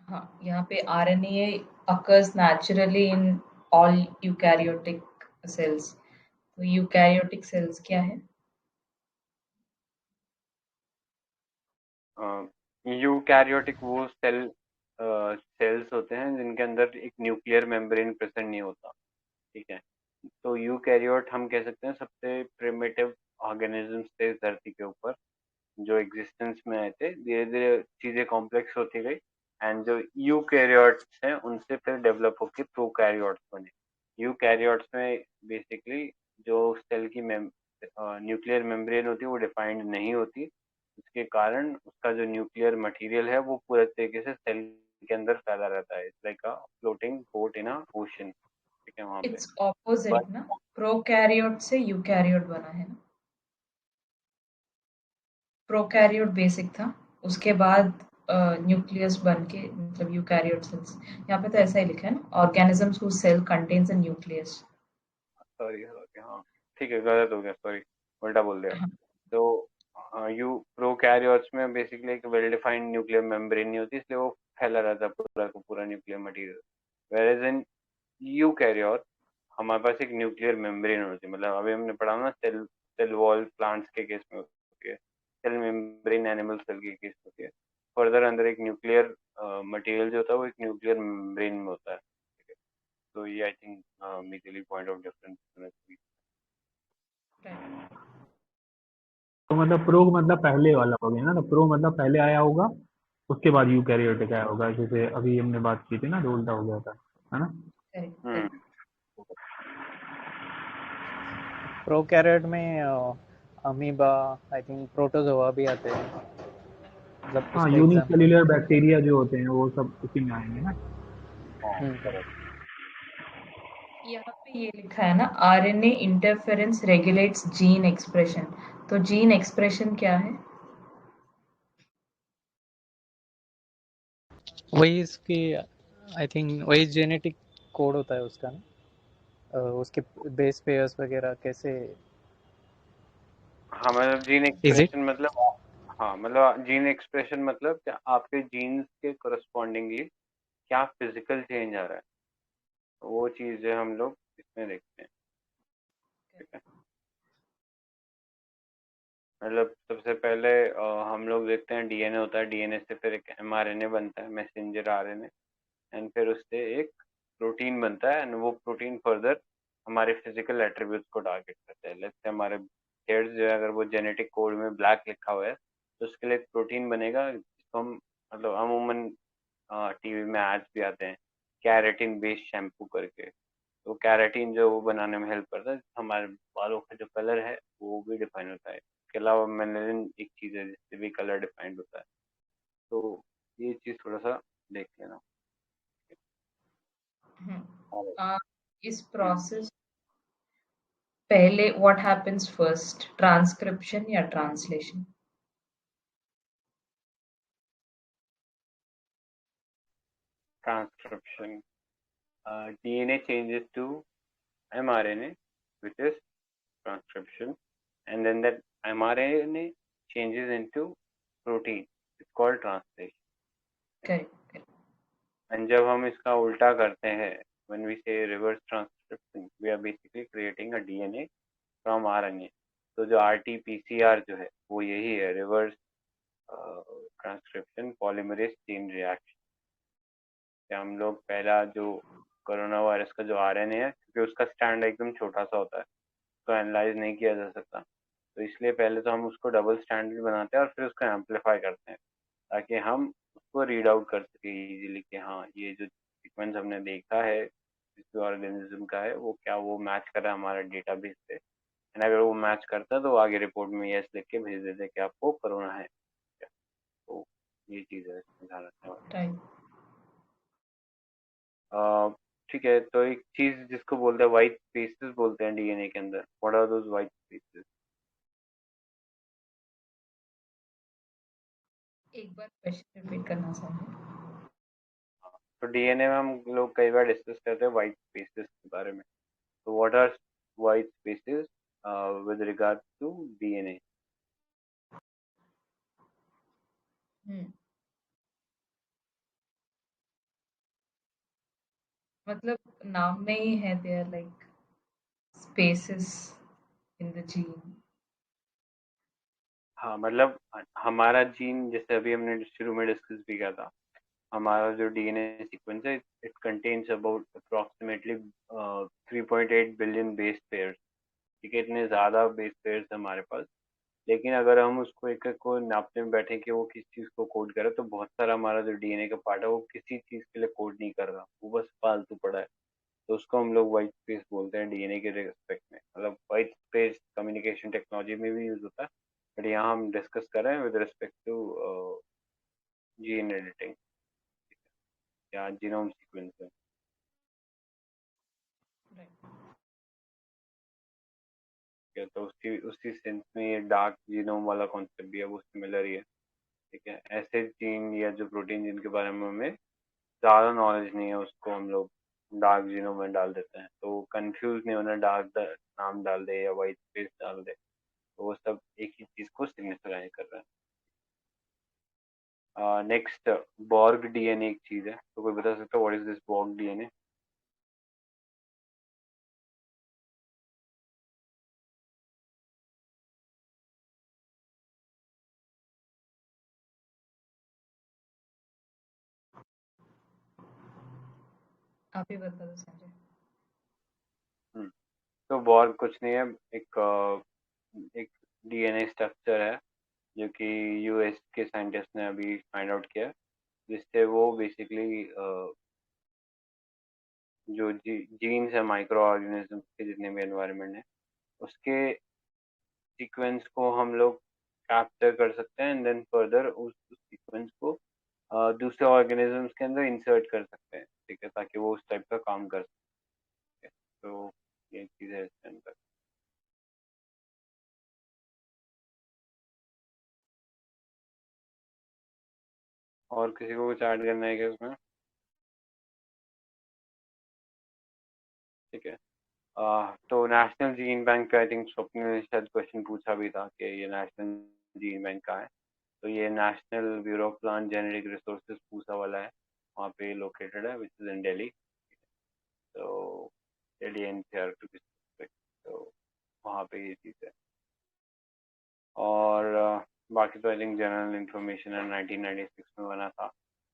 हाँ, यहाँ पे RNA occurs naturally in all eukaryotic cells. तो यूकैरियोटिक सेल्स क्या है? यूकैरियोटिक वो सेल्स होते हैं जिनके अंदर एक न्यूक्लियर मेम्ब्रेन प्रेजेंट नहीं होता। ठीक है, तो यूकैरियोट हम कह सकते हैं सबसे प्रिमिटिव ऑर्गेनिजम्स थे इस धरती के ऊपर जो एग्जिस्टेंस में आए थे। धीरे धीरे चीजें कॉम्प्लेक्स होती गई एंड जो यूकैरियोट्स हैं उनसे फिर डेवलप होकर प्रोकैरियोट्स बने। यूकैरियोट्स में बेसिकली जो सेल की न्यूक्लियर मेम्ब्रेन होती है वो डिफाइंड नहीं होती, इसके कारण उसका जो न्यूक्लियर मटेरियल है वो पूरे तरीके से सेल के अंदर फैला रहता है। It's like a floating boat in a ocean. ठीक है वहाँ पे। इट्स ऑपोजिट बट ना, प्रोकैरियोट से यूकैरियोट बना है ना। प्रोकैरियोट बेसिक था, उसके बाद न्यूक्लियस बन के मतलब यूकैरियोट सेल्स। यहाँ पे तो ऐसा ही लिखा है ना, organisms who cell contains a nucleus. Sorry हाँ ठीक है, गलत हो गया, सॉरी, उल्टा बोल दिया। हाँ, तो यू प्रोकैरियोट्स में बेसिकली एक वेल डिफाइंड न्यूक्लियर मेम्ब्रेन नहीं होती, इसलिए वो फैला रहता है पूरा का पूरा nuclear material. Where in eukaryote हमारे पास एक न्यूक्लियर मेम्ब्रेन होती है, मतलब अभी हमने पढ़ा ना सेल सेल वॉल प्लांट्स के केस में होती है, सेल मेम्ब्रेन एनिमल सेल के केस में होती है। फर्दर अंदर एक न्यूक्लियर मटेरियल जो होता है वो एक न्यूक्लियर मेम्ब्रेन में होता है। तो ये I think majorly point of difference. Right. तो मतलब प्रो मतलब पहले वाला हो गया ना, तो प्रो मतलब पहले आया होगा, उसके बाद यूकैरियोटिक आया होगा, जैसे अभी हमने बात की थी ना, तो उल्टा हो गया था, है ना? करेक्ट हम्म। करेक्ट। प्रोकैरियोट में अमीबा, आई थिंक प्रोटोजोआ भी आते हैं, मतलब हाँ, उसका एग्जांपल। यूनिसेल्युलर बैक्टीरिया जो होते हैं वो सब उसी में आएंगे ना। हाँ हम्म। करेक्ट। यहाँ पे ये लिखा है ना, RNA interference regulates gene expression. तो जीन एक्सप्रेशन क्या है? वही इसकी, आई थिंक वही जेनेटिक कोड होता है उसका ना, उसके बेस पेयर्स वगैरह कैसे। हाँ मतलब जीन इज इट? एक्सप्रेशन मतलब, हाँ मतलब जीन एक्सप्रेशन मतलब क्या आपके जीन्स के करस्पॉन्डिंगली क्या फिजिकल चेंज आ रहा है, वो चीजें हम लोग इसमें देखते हैं। ठीक है, मतलब सबसे पहले हम लोग देखते हैं डीएनए होता है, डीएनए से फिर एक एमआरएनए बनता है, मैसेंजर आरएनए, एंड फिर उससे एक प्रोटीन बनता है, एंड वो प्रोटीन फर्दर हमारे फिजिकल एट्रीब्यूट्स को टारगेट करता है। जैसे हमारे हेयर्स जो है, अगर वो जेनेटिक कोड में ब्लैक लिखा हुआ है तो उसके लिए एक प्रोटीन बनेगा जिसको हम मतलब अमूमन टीवी में एड्स भी आते हैं कैरेटिन बेस्ड शैम्पू करके, तो कैरेटीन जो वो बनाने में हेल्प करता है, हमारे बालों का जो कलर है वो भी डिफाइन होता है। इसके अलावा मेलानिन एक चीज़ है जिससे भी कलर डिफाइंड होता है। तो ये चीज़ थोड़ा सा देख लेना। हम्म। और इस प्रोसेस पहले व्हाट हैपेंस फर्स्ट, ट्रांसक्रिप्शन या translation? Transcription, DNA changes to mRNA, which is transcription, and then that mRNA changes into protein, it's called translation. Correct. And जब हम इसका उल्टा करते हैं, when we say reverse transcription, we are basically creating a DNA from RNA. तो जो RT-PCR जो है वो यही है, reverse transcription polymerase chain reaction. हम लोग पहला जो कोरोना वायरस का जो आरएनए है, क्योंकि उसका स्टैंड एकदम छोटा सा होता है तो एनालाइज नहीं किया जा सकता, तो इसलिए पहले तो हम उसको डबल स्टैंडर्ड बनाते हैं और फिर उसको एम्पलीफाई करते हैं ताकि हम उसको रीड आउट कर सके इजीली कि हाँ ये जो सीक्वेंस हमने देखा है जिस ऑर्गेनिज्म का है वो क्या वो मैच कर रहा है हमारे डेटाबेस से, एंड अगर वो मैच करता है तो आगे रिपोर्ट में यस लिख के भेज देते हैं कि आपको कोरोना है। तो ये चीज़ है इसमें ध्यान रखने वाली। राइट। ठीक है, तो एक चीज जिसको बोलते हैं व्हाइट स्पेसेस बोलते हैं डीएनए के अंदर, what are those white spaces? एक बार क्वेश्चन रिपीट करना चाहेंगे? तो डीएनए में हम लोग कई बार डिस्कस करते हैं व्हाइट स्पेसेस के बारे में, तो what are white spaces with regard to DNA? हम्म। मतलब नाम में ही है, they are like spaces in the gene. हाँ मतलब हमारा जीन जैसे अभी हमने शुरू में डिस्कस भी किया था, हमारा जो डीएनए सीक्वेंस है it contains about approximately 3.8 billion base pairs. ठीक है, इतने ज़्यादा बेस पेयर्स हमारे पास, लेकिन अगर हम उसको एक एक को नापने में बैठे कि वो किस चीज़ को कोड करे तो बहुत सारा हमारा जो डीएनए का पार्ट है वो किसी चीज़ के लिए कोड नहीं कर रहा, वो बस फालतू पड़ा है। तो उसको हम लोग वाइट स्पेस बोलते हैं डीएनए के रिस्पेक्ट में, मतलब वाइट स्पेस कम्युनिकेशन टेक्नोलॉजी में भी यूज होता है, बट यहाँ हम डिस्कस कर रहे हैं with respect to gene editing या जीनोम सीक्वेंसिंग। तो उसी सेंस में ये डार्क जीनोम वाला कॉन्सेप्ट भी है, वो सिमिलर ही है। ठीक है, ऐसे जीन या जो प्रोटीन जिनके बारे में हमें ज़्यादा नॉलेज नहीं है उसको हम लोग डार्क जीनोम में डाल देते हैं, तो कंफ्यूज नहीं होना, डार्क नाम डाल दे या वाइट स्पेस डाल दे, तो वो सब एक ही चीज़ को सिग्निफाई कर रहा है। नेक्स्ट बॉर्ग डीएनए एक चीज़ है, तो कोई बता सकता है what is this borg DNA? आप ही बता दो संजय। तो बॉर्ग कुछ नहीं है, एक डीएनए स्ट्रक्चर है जो कि यूएस के साइंटिस्ट ने अभी फाइंड आउट किया, जिससे वो बेसिकली जो जीन्स है माइक्रो ऑर्गेनिज्म के जितने भी एनवायरनमेंट है उसके सीक्वेंस को हम लोग कैप्चर कर सकते हैं, एंड देन फर्दर उस सीक्वेंस को दूसरे ऑर्गेनिजम्स के अंदर इंसर्ट कर सकते हैं। ठीक है, ताकि वो उस टाइप का काम कर सके। तो ये चीज़ है इसके अंदर। और किसी को कुछ ऐड करना है क्या उसमें? ठीक है, तो नेशनल जीन बैंक का आई थिंक स्वप्न ने शायद क्वेश्चन पूछा भी था कि ये नेशनल जीन बैंक का है। तो ये national bureau of plant genetic resources Pusa वाला है, वहाँ पे लोकेटेड है, विच इज़ इन दिल्ली। तो Delhi NCR to be specific, तो वहाँ पे ये चीज़ है। और बाकी तो आई थिंक जनरल इंफॉर्मेशन है, 1996 में बना था,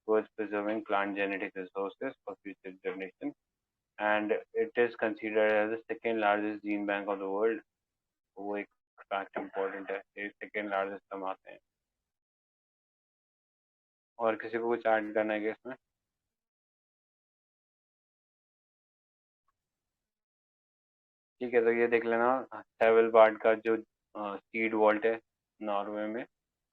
towards preserving plant genetic resources for future generation, and it is considered as the second largest gene bank of the world। वो एक फैक्ट इम्पोर्टेंट है, ये सेकेंड लार्जेस्ट हम आते हैं। और किसी को कुछ ऐड करना है क्या इसमें? ठीक है, तो ये देख लेना, सेवलबार्ड का जो सीड वॉल्ट है नॉर्वे में,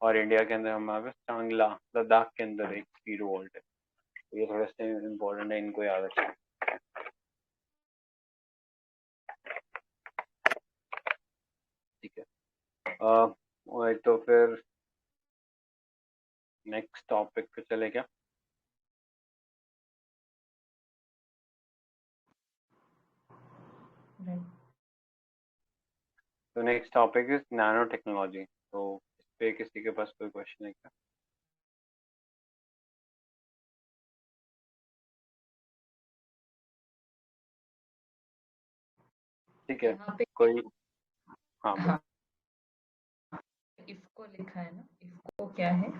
और इंडिया के अंदर हमारे पास चांगला लद्दाख के अंदर एक सीड वॉल्ट है। तो ये थोड़ा सा इम्पोर्टेंट है, इनको याद रखें। ठीक है, तो फिर नेक्स्ट टॉपिक पे चले क्या? तो next topic is nano technology. तो इस पे किसी के पास कोई क्वेश्चन है क्या? ठीक है, यहाँ पे कोई? हाँ, हाँ, इफको लिखा है ना, इफको क्या है?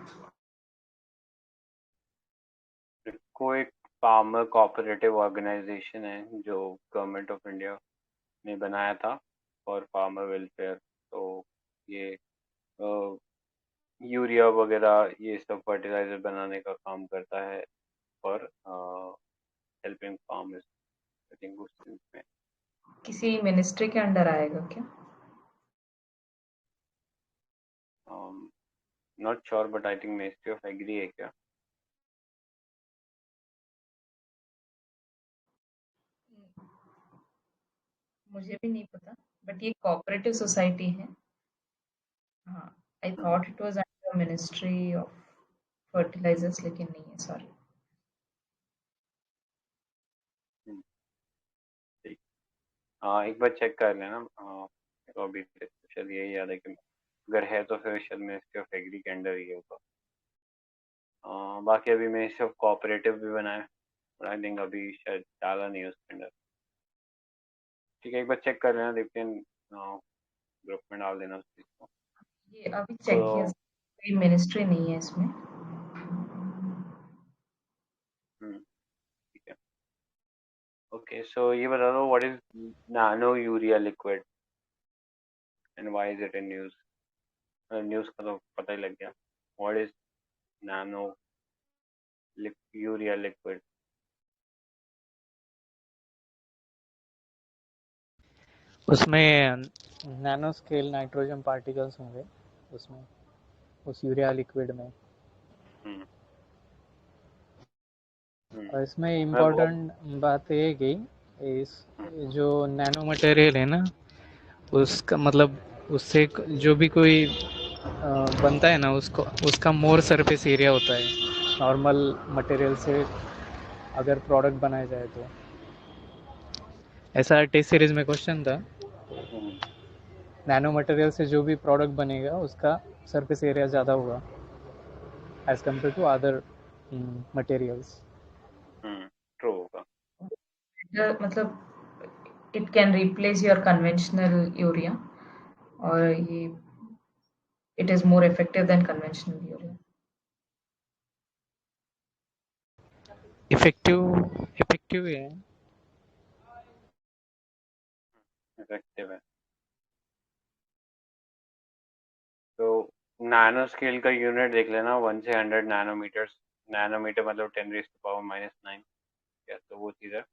कोई फार्मर कोऑपरेटिव ऑर्गेनाइजेशन है जो गवर्नमेंट ऑफ इंडिया ने बनाया था फॉर फार्मर वेलफेयर। तो ये यूरिया वगैरह ये सब फर्टिलाइजर बनाने का काम करता है for helping farmers, I think उस सेंस में। किसी मिनिस्ट्री के अंडर आएगा क्या? Not sure but I think ministry of agri है क्या? मुझे भी नहीं पता, बट ये कोऑपरेटिव सोसाइटी है। हाँ, I thought it was under ministry of fertilisers, लेकिन नहीं है, सॉरी। ठीक, हाँ एक बार चेक कर लेना। तो अभी शायद यही याद है कि अगर है तो फिर शायद मिनिस्ट्री ऑफ एग्री के अंडर ही होगा। बाकी अभी मिनिस्ट्री ऑफ कोऑपरेटिव भी बना है, और आई थिंक अभी शायद डाला नहीं है उसके अंदर। ठीक है, एक बार चेक कर लेना, देखते हैं, ग्रुप में डाल देना उस चीज़ को। ये अभी चेक किया, तो कोई मिनिस्ट्री नहीं है इसमें। ठीक है, ओके। सो ये बता दो what is nano urea liquid and why is it in news? News का तो पता ही लग गया, what is nano urea liquid? उसमें नैनो स्केल नाइट्रोजन पार्टिकल्स होंगे उसमें, उस यूरिया लिक्विड में। और इसमें मतलब इम्पोर्टेंट बात ये है कि इस जो नैनो मटेरियल है ना, उसका मतलब उससे जो भी कोई बनता है ना, उसको उसका मोर सरफेस एरिया होता है नॉर्मल मटेरियल से अगर प्रोडक्ट बनाया जाए तो। ऐसा टेस्ट सीरीज में क्वेश्चन था। नैनो मटेरियल से जो भी प्रोडक्ट बनेगा उसका सरफेस एरिया ज़्यादा होगा as compare to other materials. True होगा। मतलब it can replace your conventional urea और ये it is more effective than conventional urea. Effective है। इफेक्टिव है। तो नैनो स्केल का यूनिट देख लेना, 1 से 100 नैनोमीटर। नैनोमीटर मतलब 10⁻⁻⁹ तो वो चीज़ है।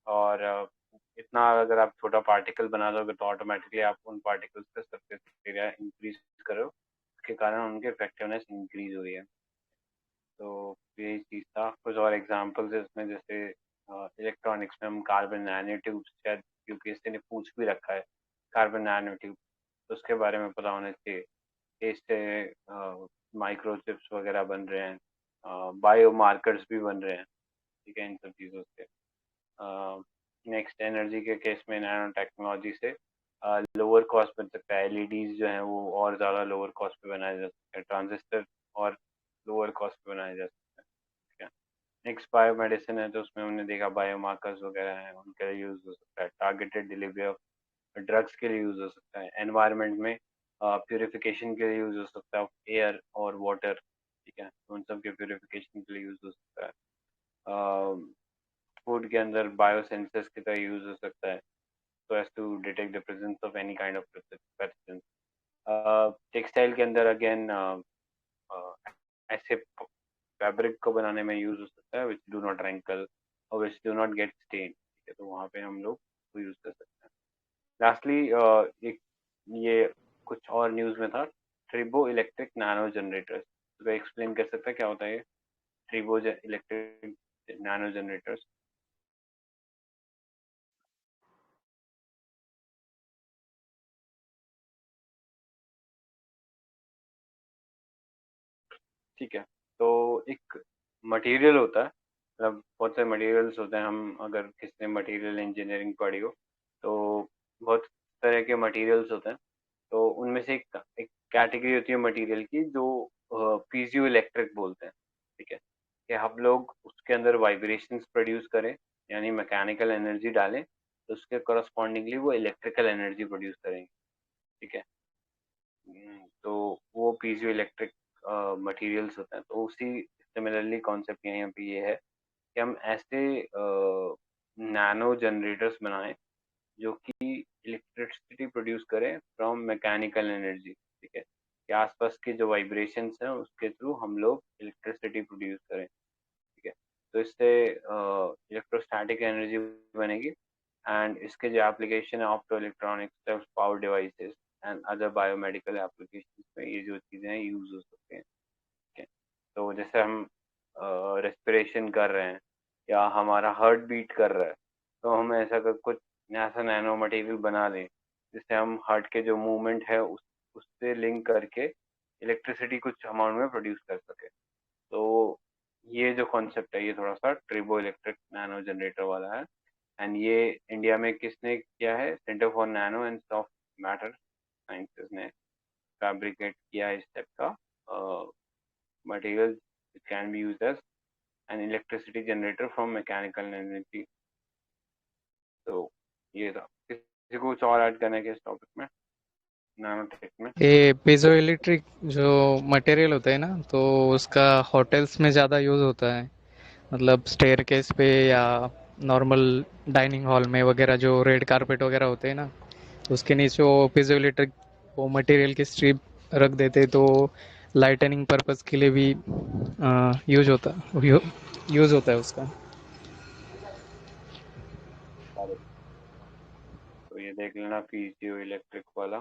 और इतना अगर आप छोटा पार्टिकल बना दोगे तो ऑटोमेटिकली आप उन पार्टिकल्स का सरफेस एरिया इंक्रीज करो, उसके कारण उनकी इफेक्टिवनेस इंक्रीज हुई है। तो यही चीज़ था। कुछ और एग्जांपल्स है इसमें, जैसे इलेक्ट्रॉनिक्स में हम कार्बन नैनो ट्यूब्स, शायद यूपीएससी ने पूछ भी रखा है कार्बन नैनो ट्यूब, तो उसके बारे में पता होना चाहिए। इससे माइक्रोचिप्स वगैरह बन रहे हैं, बायो मार्कर्स भी बन रहे हैं, ठीक है, इन सब चीज़ों से। नेक्स्ट एनर्जी के केस में नैनो टेक्नोलॉजी से लोअर कॉस्ट बन सकता है। एलईडीज जो हैं वो और ज़्यादा लोअर कॉस्ट पे बनाए जा सकते हैं, ट्रांजिस्टर और लोअर कॉस्ट पे बनाए जा सकते हैं, ठीक है। नेक्स्ट बायो मेडिसिन है, तो उसमें हमने देखा बायो मार्कर्स वगैरह हैं, उनके लिए यूज़ हो सकता है। टारगेटेड डिलीवरी ऑफ ड्रग्स के लिए यूज़ हो सकता है। एनवायरनमेंट में प्योरिफिकेशन के लिए यूज़ हो सकता है, एयर और वाटर, ठीक है, उन सब के प्योरिफिकेशन के लिए यूज़ हो सकता है। फूड के अंदर बायोसेंसर्स की तरह यूज हो सकता है, so as to detect the presence of any kind of pathogen। Textile के अंदर अगेन ऐसे फैब्रिक को बनाने में यूज हो सकता है विच डू नॉट रैंकल और which do not get stain, ठीक है, तो वहाँ पे हम लोग वो यूज कर सकते हैं। लास्टली एक ये कुछ और न्यूज में था, ट्रिबो इलेक्ट्रिक नैनो जनरेटर्स। तो एक्सप्लेन कर सकता है क्या होता है ये ट्रिबो इलेक्ट्रिक नैनो जनरेटर्स? ठीक है, तो एक मटेरियल होता है, मतलब बहुत से मटेरियल्स होते हैं। हम अगर किसी ने मटेरियल इंजीनियरिंग पढ़ी हो तो बहुत तरह के मटेरियल्स होते हैं। तो उनमें से एक कैटेगरी होती है मटेरियल की जो पीजियो इलेक्ट्रिक बोलते हैं, ठीक है, कि हम लोग उसके अंदर वाइब्रेशंस प्रोड्यूस करें, यानी मैकेनिकल एनर्जी डालें, तो उसके करस्पॉन्डिंगली वो इलेक्ट्रिकल एनर्जी प्रोड्यूस करेंगे, ठीक है। तो वो पीजियो इलेक्ट्रिक मटेरियल्स होते हैं। तो उसी सिमिलरली कॉन्सेप्ट यहाँ पे ये है कि हम ऐसे नैनो जनरेटर्स बनाएं जो कि इलेक्ट्रिसिटी प्रोड्यूस करें फ्रॉम मैकेनिकल एनर्जी, ठीक है, कि आसपास के जो वाइब्रेशंस हैं उसके थ्रू हम लोग इलेक्ट्रिसिटी प्रोड्यूस करें, ठीक है। तो इससे इलेक्ट्रोस्टैटिक एनर्जी बनेगी। एंड इसके जो एप्लीकेशन है opto electronics, power devices and other biomedical application में ये जो चीज़ें हैं यूज हो सकते हैं, ठीक है। तो जैसे हम रेस्पिरेशन कर रहे हैं या हमारा हार्ट बीट कर रहा है, तो हम ऐसा कुछ ऐसा नैनो मटेरियल बना लें जिससे हम हार्ट के जो मूवमेंट है उससे लिंक करके इलेक्ट्रिसिटी कुछ अमाउंट में प्रोड्यूस कर सके। तो ये जो कॉन्सेप्ट है ये थोड़ा सा ट्रिबो इलेक्ट्रिक नैनो जनरेटर वाला है। एंड ये इंडिया में किसने किया है? Centre for nano and soft matter sciences ने फैब्रिकेट किया है इस टाइप का material can be use as an electricity generator from mechanical energy. तो ये था। किसी को कुछ और ऐड करने के इस टॉपिक में, नैनो टेक में? ये पीजो इलेक्ट्रिक जो मटेरियल होता है ना, तो उसका होटल्स में ज़्यादा यूज़ होता है। मतलब स्टेयरकेस पे या नॉर्मल डाइनिंग हॉल में वगैरह जो रेड कारपेट वगैरह होते हैं ना, उसके नीचे वो पीजो इलेक्ट्रिक वो मटेरियल की स्ट्रिप रख देते, तो लाइटनिंग पर्पस के लिए भी यूज होता है उसका। तो ये देख लेना पीजीओ इलेक्ट्रिक वाला।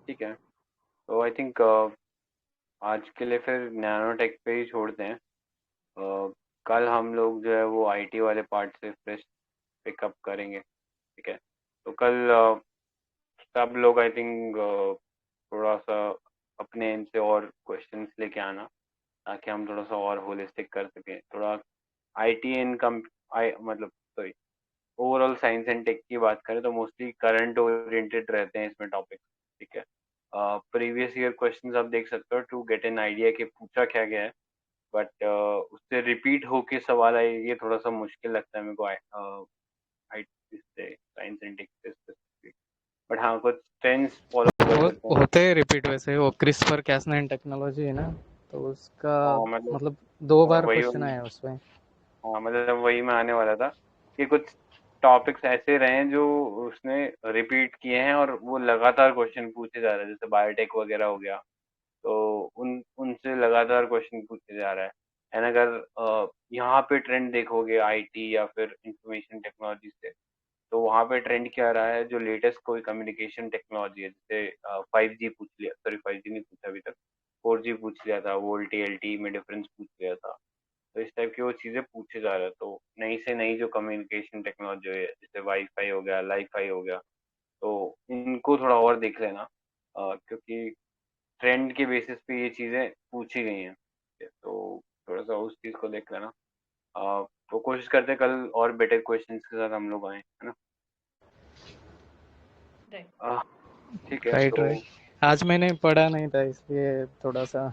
ठीक है, तो आई थिंक आज के लिए फिर नैनो टेक पे ही छोड़ते हैं। कल हम लोग जो है वो आईटी वाले पार्ट से फ्रेश पिकअप करेंगे, ठीक है। तो कल सब लोग आई थिंक थोड़ा सा अपने इनसे और क्वेश्चंस लेके आना, ताकि हम थोड़ा सा और होलिस्टिक कर सकें। थोड़ा आईटी इन कम आई मतलब sorry overall science and tech की बात करें तो मोस्टली करंट ओरिएंटेड रहते हैं इसमें टॉपिक, ठीक है। प्रीवियस ईयर क्वेश्चंस आप देख सकते हो टू गेट एन आइडिया कि पूछा क्या गया है, बट उससे रिपीट होके सवाल आए ये थोड़ा सा मुश्किल लगता है मेरे को आई से साइंस एंड टेक से स्पेसिफिक। बट हाँ कुछ ट्रेंड्स फॉलो कर सकते हैं। होते हैं रिपीट वैसे। वो क्रिस्पर कैस9 टेक्नोलॉजी है ना, तो उसका हाँ मतलब मतलब 2 बार वही क्वेश्चन आया उसमें। हाँ मतलब वही मैं आने वाला था कि कुछ टॉपिक्स ऐसे रहे हैं जो उसने रिपीट किए हैं और वो लगातार क्वेश्चन पूछे जा रहे हैं, जैसे बायोटेक वगैरह हो गया, तो उन उनसे लगातार क्वेश्चन पूछे जा रहा है। एंड अगर यहाँ पे ट्रेंड देखोगे आईटी या फिर इंफॉर्मेशन टेक्नोलॉजी से, तो वहाँ पे ट्रेंड क्या रहा है, जो लेटेस्ट कोई कम्युनिकेशन टेक्नोलॉजी है, जैसे 5G पूछ लिया, सॉरी 5G नहीं पूछा अभी तक, 4G पूछ लिया था, वोल्टी एलटी में डिफरेंस पूछ लिया था। तो इस टाइप की वो चीज़ें पूछे जा रहे हैं। तो नई से नई जो कम्युनिकेशन टेक्नोलॉजी है, जैसे वाईफाई हो गया, लाईफाई हो गया, तो इनको थोड़ा और देख लेना, क्योंकि ट्रेंड के बेसिस पे ये चीज़ें पूछी गई हैं। तो थोड़ा सा उस चीज़ को देख लेना। तो कोशिश करते हैं कल और बेटर क्वेश्चंस के साथ हम लोग आए, है ना। राइट। ठीक है राइट तो राइट। आज मैंने पढ़ा नहीं था इसलिए थोड़ा सा